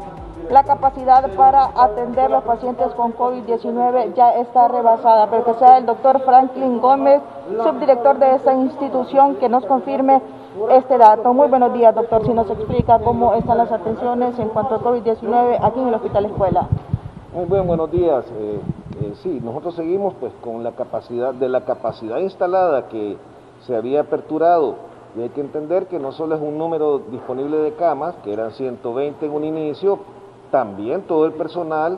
Speaker 9: la capacidad para atender los pacientes con COVID-19 ya está rebasada, pero que sea el doctor Franklin Gómez, subdirector de esta institución, que nos confirme este dato. Muy buenos días, doctor, si nos explica cómo están las atenciones en cuanto a COVID-19 aquí en el Hospital Escuela.
Speaker 10: Muy bien, buenos días. Sí, nosotros seguimos pues con la capacidad instalada que se había aperturado, y hay que entender que no solo es un número disponible de camas, que eran 120 en un inicio, también todo el personal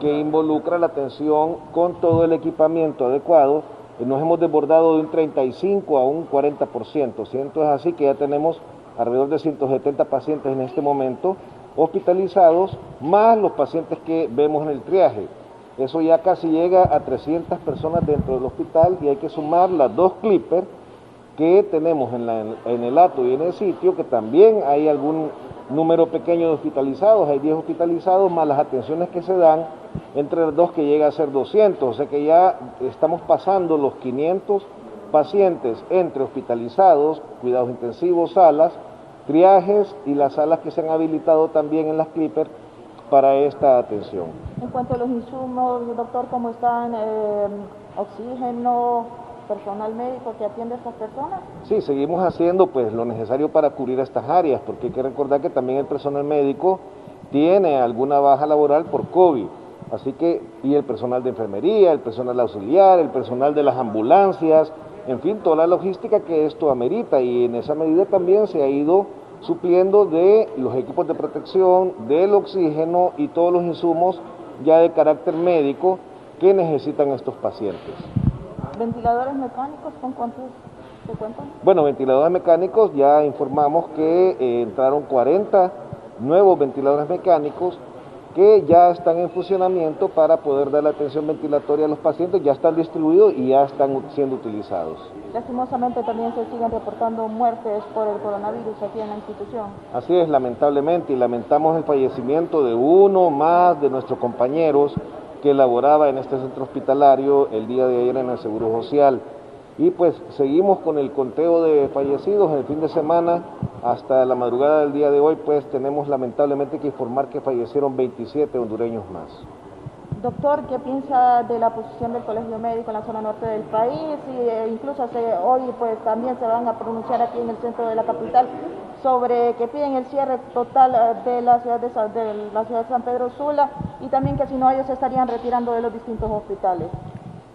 Speaker 10: que involucra la atención con todo el equipamiento adecuado. Nos hemos desbordado de un 35 a un 40%, siento es así que ya tenemos alrededor de 170 pacientes en este momento hospitalizados, más los pacientes que vemos en el triaje. Eso ya casi llega a 300 personas dentro del hospital, y hay que sumar las 2 clippers que tenemos en el ato y en el sitio, que también hay algún número pequeño de hospitalizados, hay 10 hospitalizados, más las atenciones que se dan entre los 2, que llega a ser 200, o sea que ya estamos pasando los 500 pacientes entre hospitalizados, cuidados intensivos, salas, triajes y las salas que se han habilitado también en las clippers para esta atención.
Speaker 9: En cuanto a los insumos, doctor, ¿cómo están? ¿Oxígeno, personal médico que atiende a estas personas? Sí, seguimos haciendo pues lo necesario para cubrir estas áreas, porque hay que recordar que también el personal médico tiene alguna baja laboral por COVID, así que, y el personal de enfermería, el personal auxiliar, el personal de las ambulancias, en fin, toda la logística que esto amerita, y en esa medida también se ha ido supliendo de los equipos de protección, del oxígeno y todos los insumos ya de carácter médico que necesitan estos pacientes. ¿Ventiladores mecánicos con cuántos se cuentan?
Speaker 10: Bueno, ventiladores mecánicos ya informamos que entraron 40 nuevos ventiladores mecánicos que ya están en funcionamiento para poder dar la atención ventilatoria a los pacientes, ya están distribuidos y ya están siendo utilizados.
Speaker 9: Lastimosamente también se siguen reportando muertes por el coronavirus aquí en la institución.
Speaker 10: Así es, lamentablemente, y lamentamos el fallecimiento de uno más de nuestros compañeros que laboraba en este centro hospitalario el día de ayer en el Seguro Social. Y pues seguimos con el conteo de fallecidos. En el fin de semana, hasta la madrugada del día de hoy, pues tenemos lamentablemente que informar que fallecieron 27 hondureños más.
Speaker 9: Doctor, ¿qué piensa de la posición del Colegio Médico en la zona norte del país? Y incluso hoy pues también se van a pronunciar aquí en el centro de la capital sobre que piden el cierre total de la ciudad de San Pedro Sula, y también que si no ellos se estarían retirando de los distintos hospitales.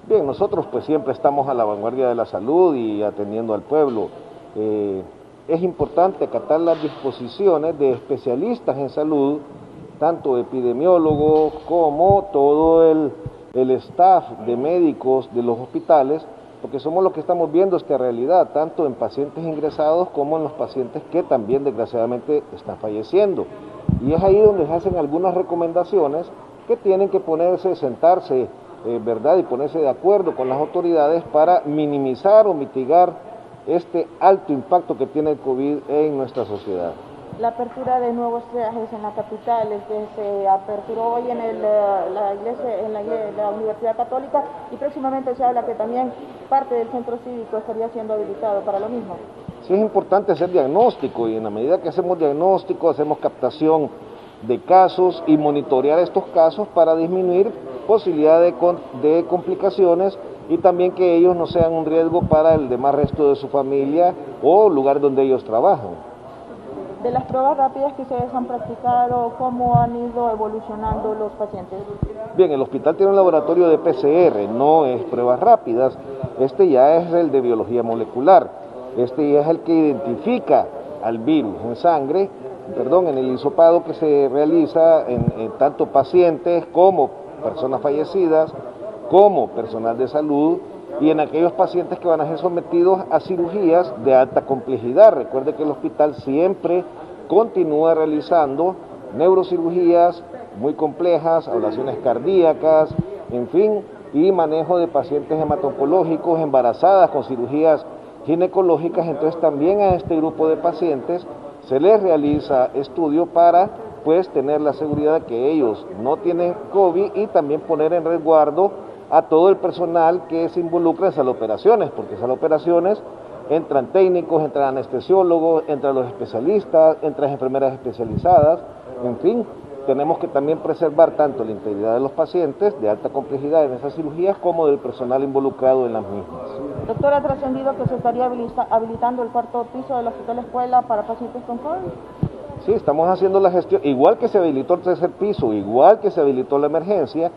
Speaker 10: Bien, nosotros pues siempre estamos a la vanguardia de la salud y atendiendo al pueblo. Es importante acatar las disposiciones de especialistas en salud, tanto epidemiólogos como todo el staff de médicos de los hospitales, porque somos los que estamos viendo esta realidad, tanto en pacientes ingresados como en los pacientes que también desgraciadamente están falleciendo. Y es ahí donde se hacen algunas recomendaciones que tienen que sentarse, ¿verdad? Y ponerse de acuerdo con las autoridades para minimizar o mitigar
Speaker 9: este alto impacto que tiene el COVID en nuestra sociedad.
Speaker 11: La apertura de nuevos triajes en la capital, que se aperturó hoy en la iglesia, en la Universidad Católica, y próximamente se habla que también parte del centro cívico estaría siendo habilitado para lo mismo.
Speaker 9: Sí, es importante hacer diagnóstico, y en la medida que hacemos diagnóstico, hacemos captación de casos y monitorear estos casos para disminuir posibilidad de complicaciones y también que ellos no sean un riesgo para el demás resto de su familia o lugar donde ellos trabajan.
Speaker 11: De las pruebas rápidas que ustedes han practicado, ¿cómo han ido evolucionando los pacientes?
Speaker 9: Bien, el hospital tiene un laboratorio de PCR, no es pruebas rápidas, este ya es el de biología molecular, este ya es el que identifica al virus en sangre, en el hisopado que se realiza en tanto pacientes como personas fallecidas, como personal de salud, y en aquellos pacientes que van a ser sometidos a cirugías de alta complejidad. Recuerde que el hospital siempre continúa realizando neurocirugías muy complejas, ablaciones cardíacas, en fin, y manejo de pacientes hemato-oncológicos, embarazadas con cirugías ginecológicas. Entonces también a este grupo de pacientes se les realiza estudio para tener la seguridad de que ellos no tienen COVID y también poner en resguardo a todo el personal que se involucra en esas operaciones, porque esas operaciones entran técnicos, entran anestesiólogos, entran los especialistas, entran enfermeras especializadas, en fin, tenemos que también preservar tanto la integridad de los pacientes de alta complejidad en esas cirugías como del personal involucrado en las mismas.
Speaker 11: Doctor, ¿ha trascendido que se estaría habilitando el cuarto piso del Hospital Escuela para pacientes con COVID?
Speaker 9: Sí, estamos haciendo la gestión, igual que se habilitó el tercer piso, igual que se habilitó la emergencia,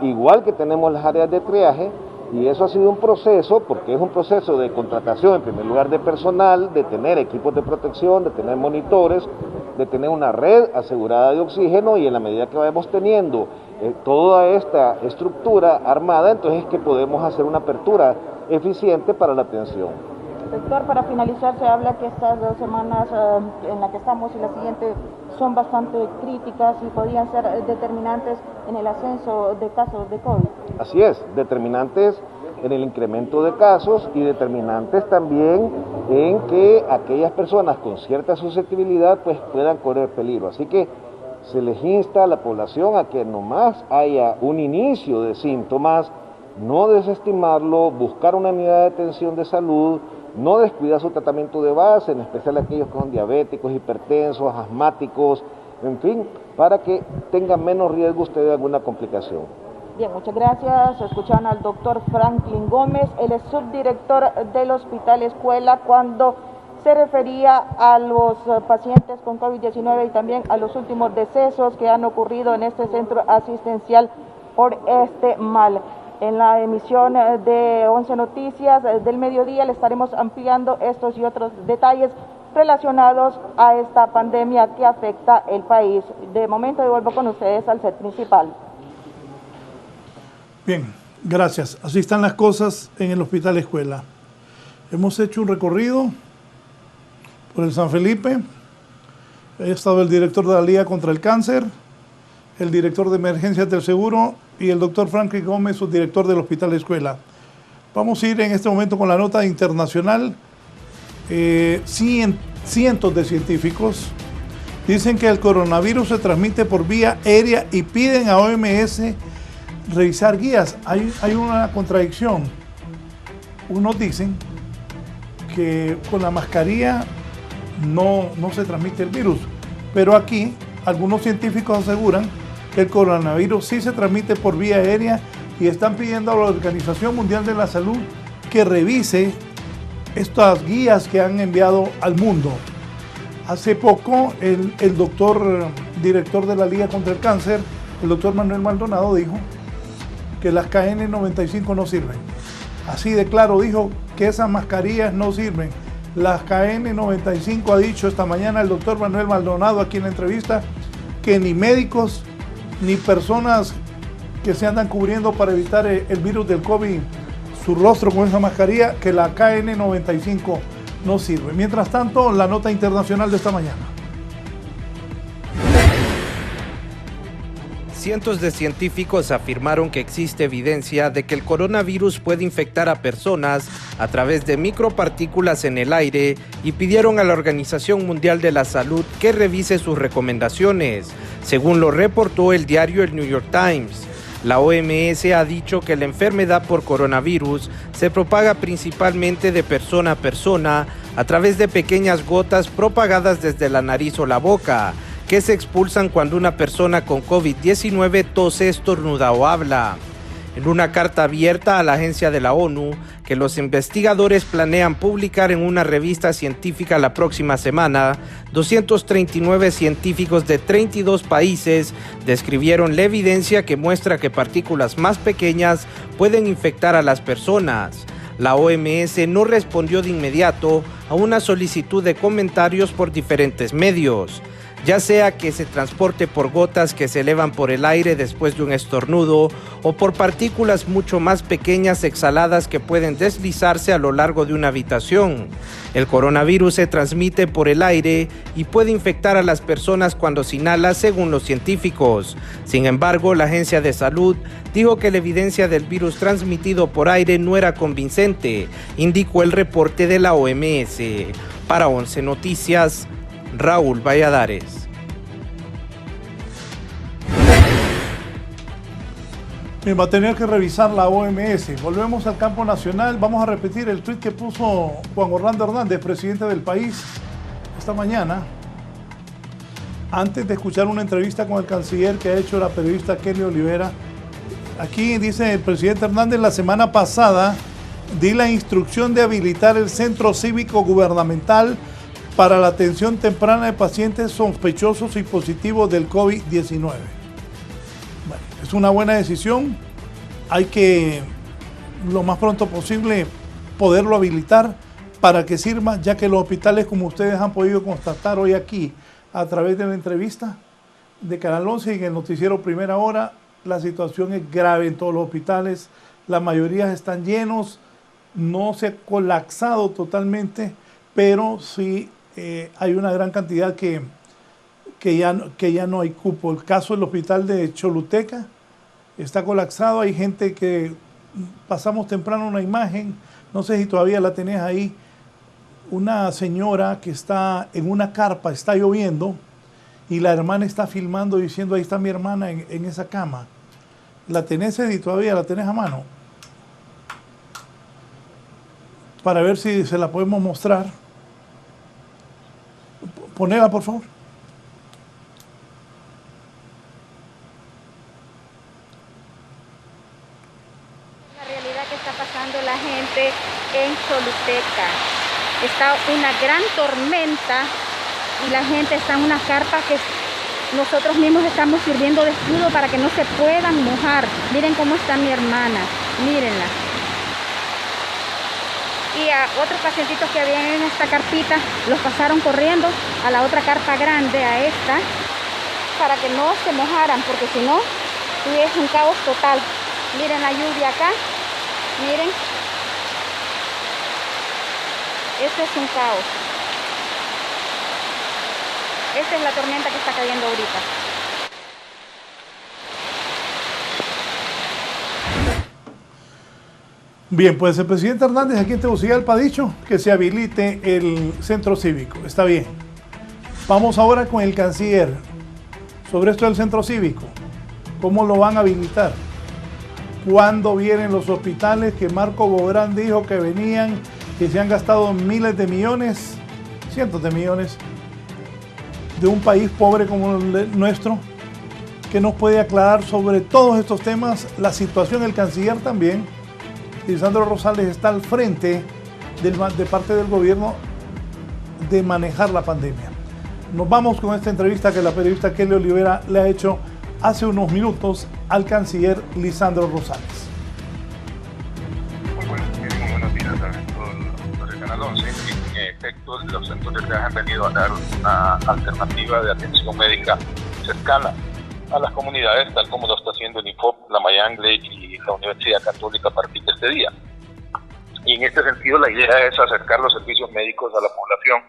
Speaker 9: igual que tenemos las áreas de triaje, y eso ha sido un proceso, porque es un proceso de contratación, en primer lugar de personal, de tener equipos de protección, de tener monitores, de tener una red asegurada de oxígeno, y en la medida que vayamos teniendo toda esta estructura armada, entonces es que podemos hacer una apertura eficiente para la atención.
Speaker 11: Doctor, para finalizar, se habla que estas 2 semanas en las que estamos y la siguiente son bastante críticas y podrían ser determinantes en el ascenso de casos de COVID.
Speaker 9: Así es, determinantes en el incremento de casos y determinantes también en que aquellas personas con cierta susceptibilidad puedan correr peligro. Así que se les insta a la población a que nomás haya un inicio de síntomas, no desestimarlo, buscar una unidad de atención de salud, no descuidar su tratamiento de base, en especial aquellos que son diabéticos, hipertensos, asmáticos, en fin, para que tengan menos riesgo usted de alguna complicación.
Speaker 11: Bien, muchas gracias. Escucharon al doctor Franklin Gómez, él es subdirector del Hospital Escuela, cuando se refería a los pacientes con COVID-19 y también a los últimos decesos que han ocurrido en este centro asistencial por este mal. En la emisión de 11 Noticias del mediodía le estaremos ampliando estos y otros detalles relacionados a esta pandemia que afecta el país. De momento devuelvo con ustedes al set principal.
Speaker 5: Bien, gracias. Así están las cosas en el Hospital Escuela. Hemos hecho un recorrido por el San Felipe. Ha estado el director de la Liga contra el Cáncer, el director de emergencias del seguro y el doctor Franklin Gómez, subdirector del Hospital Escuela. Vamos a ir en este momento con la nota internacional. Cientos de científicos dicen que el coronavirus se transmite por vía aérea y piden a OMS revisar guías. Hay una contradicción. Unos dicen que con la mascarilla no se transmite el virus, pero aquí algunos científicos aseguran que el coronavirus sí se transmite por vía aérea y están pidiendo a la Organización Mundial de la Salud que revise estas guías que han enviado al mundo. Hace poco el doctor director de la Liga contra el Cáncer, el doctor Manuel Maldonado, dijo que las KN95 no sirven. Así de claro dijo que esas mascarillas no sirven. Las KN95, ha dicho esta mañana el doctor Manuel Maldonado aquí en la entrevista, que ni médicos ni personas que se andan cubriendo para evitar el virus del COVID su rostro con esa mascarilla, que la KN95 no sirve. Mientras tanto, la nota internacional de esta mañana.
Speaker 12: cientos de científicos afirmaron que existe evidencia de que el coronavirus puede infectar a personas a través de micropartículas en el aire y pidieron a la Organización Mundial de la Salud que revise sus recomendaciones, según lo reportó el diario El New York Times. La OMS ha dicho que la enfermedad por coronavirus se propaga principalmente de persona a persona a través de pequeñas gotas propagadas desde la nariz o la boca, que se expulsan cuando una persona con COVID-19 tose, estornuda o habla. En una carta abierta a la agencia de la ONU, que los investigadores planean publicar en una revista científica la próxima semana, 239 científicos de 32 países describieron la evidencia que muestra que partículas más pequeñas pueden infectar a las personas. La OMS no respondió de inmediato a una solicitud de comentarios por diferentes medios, ya sea que se transporte por gotas que se elevan por el aire después de un estornudo o por partículas mucho más pequeñas exhaladas que pueden deslizarse a lo largo de una habitación. El coronavirus se transmite por el aire y puede infectar a las personas cuando se inhala, según los científicos. Sin embargo, la Agencia de Salud dijo que la evidencia del virus transmitido por aire no era convincente, indicó el reporte de la OMS. Para 11 Noticias, Raúl Valladares.
Speaker 5: Va a tener que revisar la OMS. Volvemos al campo nacional. Vamos a repetir el tuit que puso Juan Orlando Hernández, presidente del país, esta mañana, antes de escuchar una entrevista con el canciller que ha hecho la periodista Kelly Olivera. Aquí dice el presidente Hernández: la semana pasada di la instrucción de habilitar el centro cívico gubernamental para la atención temprana de pacientes sospechosos y positivos del COVID-19. Bueno, es una buena decisión. Hay que, lo más pronto posible, poderlo habilitar para que sirva, ya que los hospitales, como ustedes han podido constatar hoy aquí, a través de la entrevista de Canal 11 y en el noticiero Primera Hora, la situación es grave en todos los hospitales. La mayoría están llenos, no se ha colapsado totalmente, pero sí hay una gran cantidad que ya no hay cupo. El caso del hospital de Choluteca está colapsado. Hay gente que pasamos temprano una imagen, no sé si todavía la tenés ahí, una señora que está en una carpa, está lloviendo, y la hermana está filmando diciendo: ahí está mi hermana en esa cama. ¿La tenés, Eddie? ¿Todavía la tenés a mano? Para ver si se la podemos mostrar. Ponela, por favor.
Speaker 13: La realidad que está pasando la gente en Choluteca. Está una gran tormenta y la gente está en una carpa que nosotros mismos estamos sirviendo de escudo para que no se puedan mojar. Miren cómo está mi hermana, mírenla. Y a otros pacientitos que habían en esta carpita los pasaron corriendo a la otra carpa grande, a esta, para que no se mojaran, porque si no, es un caos total. Miren la lluvia acá, miren. Este es un caos. Esta es la tormenta que está cayendo ahorita.
Speaker 5: Bien, pues el presidente Hernández aquí en Tegucigalpa ha dicho que se habilite el centro cívico. Está bien. Vamos ahora con el canciller. Sobre esto del centro cívico, ¿cómo lo van a habilitar? ¿Cuándo vienen los hospitales que Marco Bográn dijo que venían, que se han gastado miles de millones, cientos de millones, de un país pobre como el nuestro? ¿Qué nos puede aclarar sobre todos estos temas? La situación, el canciller también. Lisandro Rosales está al frente de parte del gobierno de manejar la pandemia. Nos vamos con esta entrevista que la periodista Kelly Olivera le ha hecho hace unos minutos al canciller Lisandro Rosales.
Speaker 14: Muy buenos días a todos los de Canal 11. En efecto, los centros han venido a dar una alternativa de atención médica cercana a las comunidades, tal como lo está haciendo el INFOP, la Mayangle y la Universidad Católica a partir de este día. Y en este sentido la idea es acercar los servicios médicos a la población,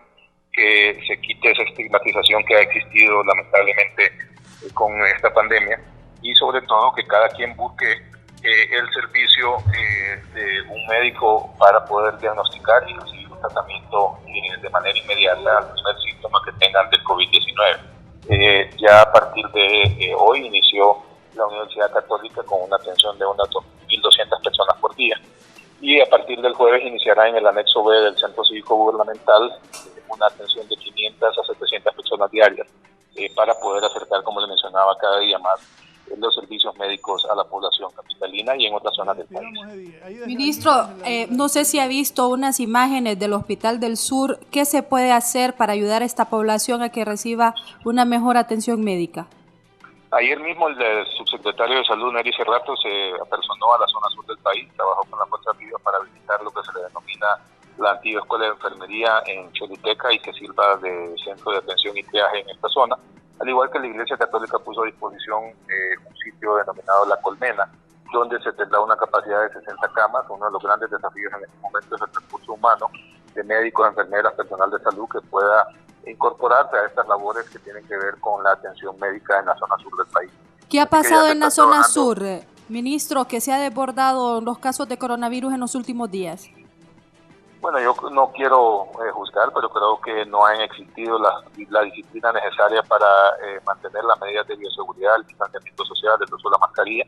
Speaker 14: que se quite esa estigmatización que ha existido lamentablemente con esta pandemia, y sobre todo que cada quien busque el servicio de un médico para poder diagnosticar y recibir un tratamiento de manera inmediata al primer síntoma que tengan del COVID-19. Ya a partir de hoy inició la Universidad Católica con una atención de unas 2.200 personas por día, y a partir del jueves iniciará en el anexo B del Centro Cívico Gubernamental una atención de 500 a 700 personas diarias para poder acercar, como le mencionaba, cada día más los servicios médicos a la población capitalina y en otras zonas del país.
Speaker 15: Ministro, no sé si ha visto unas imágenes del Hospital del Sur. ¿Qué se puede hacer para ayudar a esta población a que reciba una mejor atención médica?
Speaker 14: Ayer mismo el subsecretario de Salud, Neri Cerrato, se apersonó a la zona sur del país, trabajó con la Fuerza Vivas para habilitar lo que se le denomina la antigua Escuela de Enfermería en Choluteca y que sirva de centro de atención y triaje en esta zona. Al igual que la Iglesia Católica puso a disposición un sitio denominado La Colmena, donde se tendrá una capacidad de 60 camas. Uno de los grandes desafíos en este momento es el recurso humano de médicos, enfermeras, personal de salud que pueda incorporarse a estas labores que tienen que ver con la atención médica en la zona sur del país.
Speaker 15: ¿Qué ha pasado en la zona sur, ministro, que se ha desbordado los casos de coronavirus en los últimos días?
Speaker 14: Bueno, yo no quiero juzgar, pero creo que no han existido la disciplina necesaria para mantener las medidas de bioseguridad, el distanciamiento social, el uso de la mascarilla.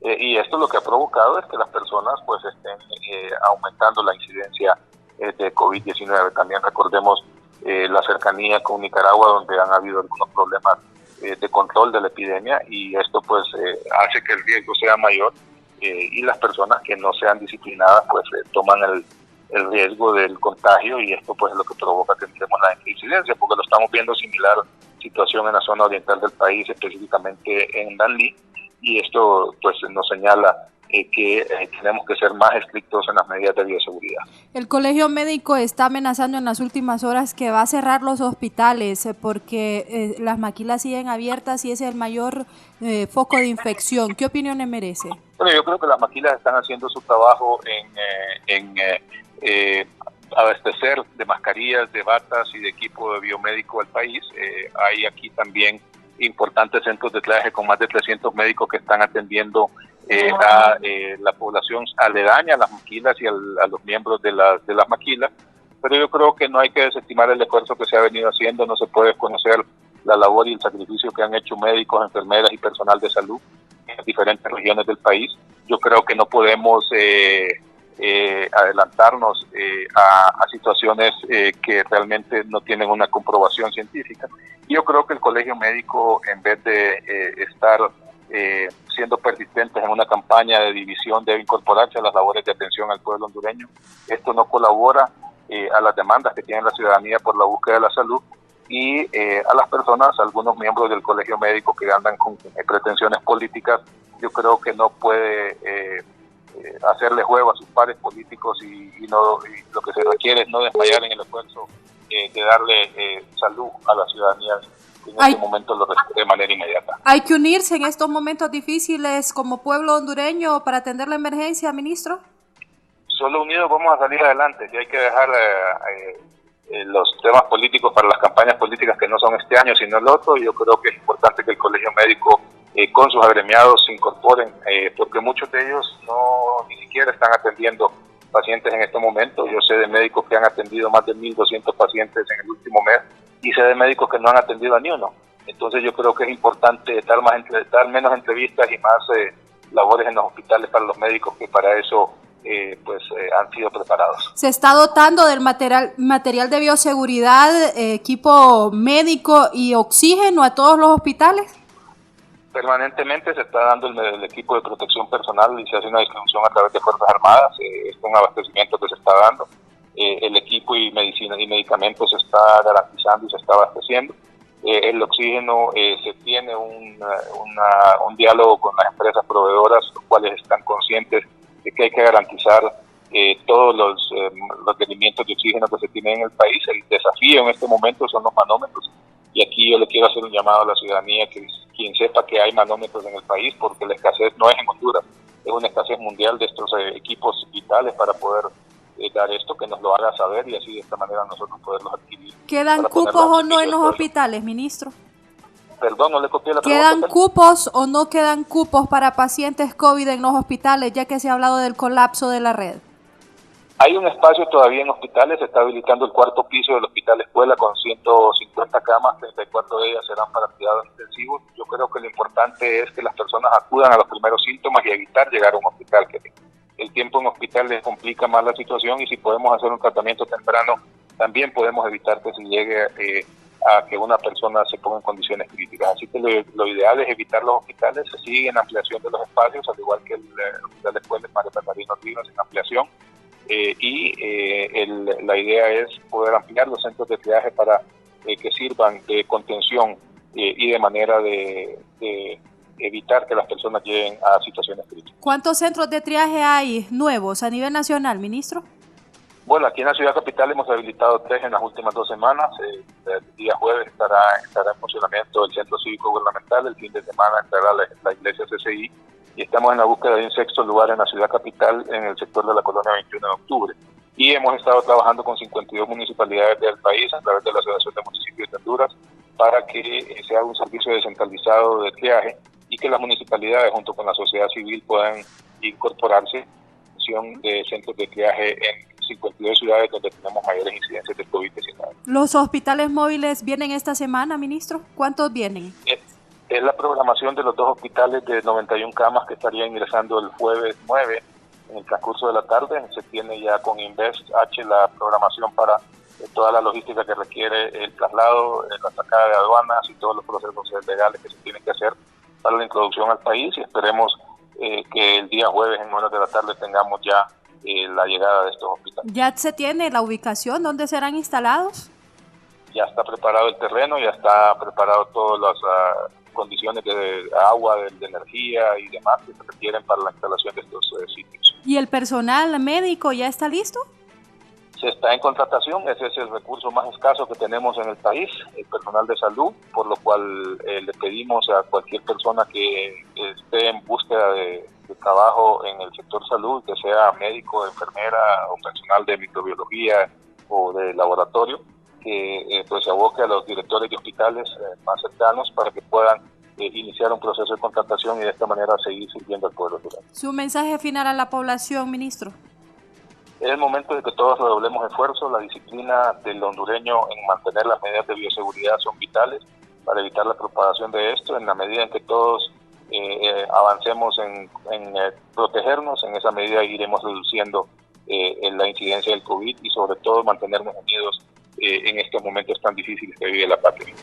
Speaker 14: Y esto lo que ha provocado es que las personas pues estén aumentando la incidencia de COVID-19. También recordemos la cercanía con Nicaragua, donde han habido algunos problemas de control de la epidemia, y esto pues hace que el riesgo sea mayor y las personas que no sean disciplinadas pues toman el riesgo del contagio, y esto pues es lo que provoca que tengamos la incidencia, porque lo estamos viendo similar situación en la zona oriental del país, específicamente en Danlí, y esto pues nos señala que tenemos que ser más estrictos en las medidas de bioseguridad.
Speaker 15: El Colegio Médico está amenazando en las últimas horas que va a cerrar los hospitales porque las maquilas siguen abiertas y es el mayor foco de infección. ¿Qué opinión le merece?
Speaker 14: Bueno, yo creo que las maquilas están haciendo su trabajo en abastecer de mascarillas, de batas y de equipo de biomédico al país. Hay aquí también importantes centros de triaje con más de 300 médicos que están atendiendo a la población aledaña a las maquilas y a los miembros de las maquilas, pero yo creo que no hay que desestimar el esfuerzo que se ha venido haciendo. No se puede desconocer la labor y el sacrificio que han hecho médicos, enfermeras y personal de salud en las diferentes regiones del país. Yo creo que no podemos adelantarnos a situaciones que realmente no tienen una comprobación científica. Yo creo que el Colegio Médico, en vez de estar siendo persistentes en una campaña de división, debe incorporarse a las labores de atención al pueblo hondureño. Esto no colabora a las demandas que tiene la ciudadanía por la búsqueda de la salud, y a las personas, algunos miembros del Colegio Médico que andan con pretensiones políticas, yo creo que no puede hacerle juego a sus pares políticos y lo que se requiere es no desmayar en el esfuerzo de darle salud a la ciudadanía en este momento lo requiere de manera inmediata.
Speaker 15: ¿Hay que unirse en estos momentos difíciles como pueblo hondureño para atender la emergencia, ministro?
Speaker 14: Solo unidos vamos a salir adelante. Si hay que dejar los temas políticos para las campañas políticas que no son este año sino el otro, yo creo que es importante que el Colegio Médico con sus agremiados se incorporen, porque muchos de ellos ni siquiera están atendiendo pacientes en este momento. Yo sé de médicos que han atendido más de 1.200 pacientes en el último mes, y sé de médicos que no han atendido a ni uno. Entonces yo creo que es importante dar menos entrevistas y más labores en los hospitales para los médicos que para eso han sido preparados.
Speaker 15: ¿Se está dotando del material de bioseguridad, equipo médico y oxígeno a todos los hospitales?
Speaker 14: Permanentemente se está dando el equipo de protección personal y se hace una distribución a través de Fuerzas Armadas. Es un abastecimiento que se está dando. El equipo y medicina y medicamentos se está garantizando y se está abasteciendo. El oxígeno, se tiene un diálogo con las empresas proveedoras, los cuales están conscientes de que hay que garantizar todos los requerimientos de oxígeno que se tienen en el país. El desafío en este momento son los manómetros, y aquí yo le quiero hacer un llamado a la ciudadanía, que quien sepa que hay manómetros en el país, porque la escasez no es en Honduras, es una escasez mundial de estos equipos vitales para poder dar esto, que nos lo haga saber y así de esta manera nosotros poderlos adquirir.
Speaker 15: ¿Quedan cupos o no en los hospitales, ministro?
Speaker 14: Perdón, no le copié la
Speaker 15: pregunta. ¿Quedan
Speaker 14: pero...
Speaker 15: cupos o no quedan cupos para pacientes COVID en los hospitales, ya que se ha hablado del colapso de la red?
Speaker 14: Hay un espacio todavía en hospitales, se está habilitando el cuarto piso del Hospital Escuela con 150 camas, 34 de ellas serán para cuidados intensivos. Yo creo que lo importante es que las personas acudan a los primeros síntomas y evitar llegar a un hospital. Que el tiempo en hospital les complica más la situación y si podemos hacer un tratamiento temprano, también podemos evitar que se llegue a que una persona se ponga en condiciones críticas. Así que lo ideal es evitar los hospitales, se sigue en ampliación de los espacios, al igual que el Hospital Escuela Mario Catarino Rivas en ampliación. La idea es poder ampliar los centros de triaje para que sirvan de contención y de manera de evitar que las personas lleguen a situaciones críticas.
Speaker 15: ¿Cuántos centros de triaje hay nuevos a nivel nacional, ministro?
Speaker 14: Bueno, aquí en la ciudad capital hemos habilitado 3 en las últimas 2 semanas. El día jueves estará en funcionamiento el Centro Cívico Gubernamental, el fin de semana estará la Iglesia CCI, y estamos en la búsqueda de un 6º lugar en la ciudad capital en el sector de la colonia 21 de octubre. Y hemos estado trabajando con 52 municipalidades del país a través de la Asociación de Municipios de Honduras para que se haga un servicio descentralizado de triaje y que las municipalidades junto con la sociedad civil puedan incorporarse de centros de triaje en 52 ciudades donde tenemos mayores incidencias de COVID-19.
Speaker 15: ¿Los hospitales móviles vienen esta semana, ministro? ¿Cuántos vienen?
Speaker 14: Es la programación de los 2 hospitales de 91 camas que estarían ingresando el jueves 9 en el transcurso de la tarde. Se tiene ya con Invest H la programación para toda la logística que requiere el traslado, la sacada de aduanas y todos los procesos legales que se tienen que hacer para la introducción al país, y esperemos que el día jueves en horas de la tarde tengamos ya la llegada de estos hospitales.
Speaker 15: ¿Ya se tiene la ubicación donde serán instalados?
Speaker 14: Ya está preparado el terreno, ya está preparado todas las condiciones de agua, de energía y demás que se requieren para la instalación de estos sitios.
Speaker 15: ¿Y el personal médico ya está listo?
Speaker 14: Se está en contratación, ese es el recurso más escaso que tenemos en el país, el personal de salud, por lo cual le pedimos a cualquier persona que esté en búsqueda de trabajo en el sector salud, que sea médico, enfermera o personal de microbiología o de laboratorio, que pues se aboque a los directores de hospitales más cercanos para que puedan iniciar un proceso de contratación y de esta manera seguir sirviendo al pueblo.
Speaker 15: ¿Su mensaje final a la población, ministro?
Speaker 14: Es el momento de que todos redoblemos esfuerzo. La disciplina del hondureño en mantener las medidas de bioseguridad son vitales para evitar la propagación de esto. En la medida en que todos avancemos en protegernos, en esa medida iremos reduciendo la incidencia del COVID y sobre todo mantenernos unidos en estos momentos tan difíciles que vive la patria.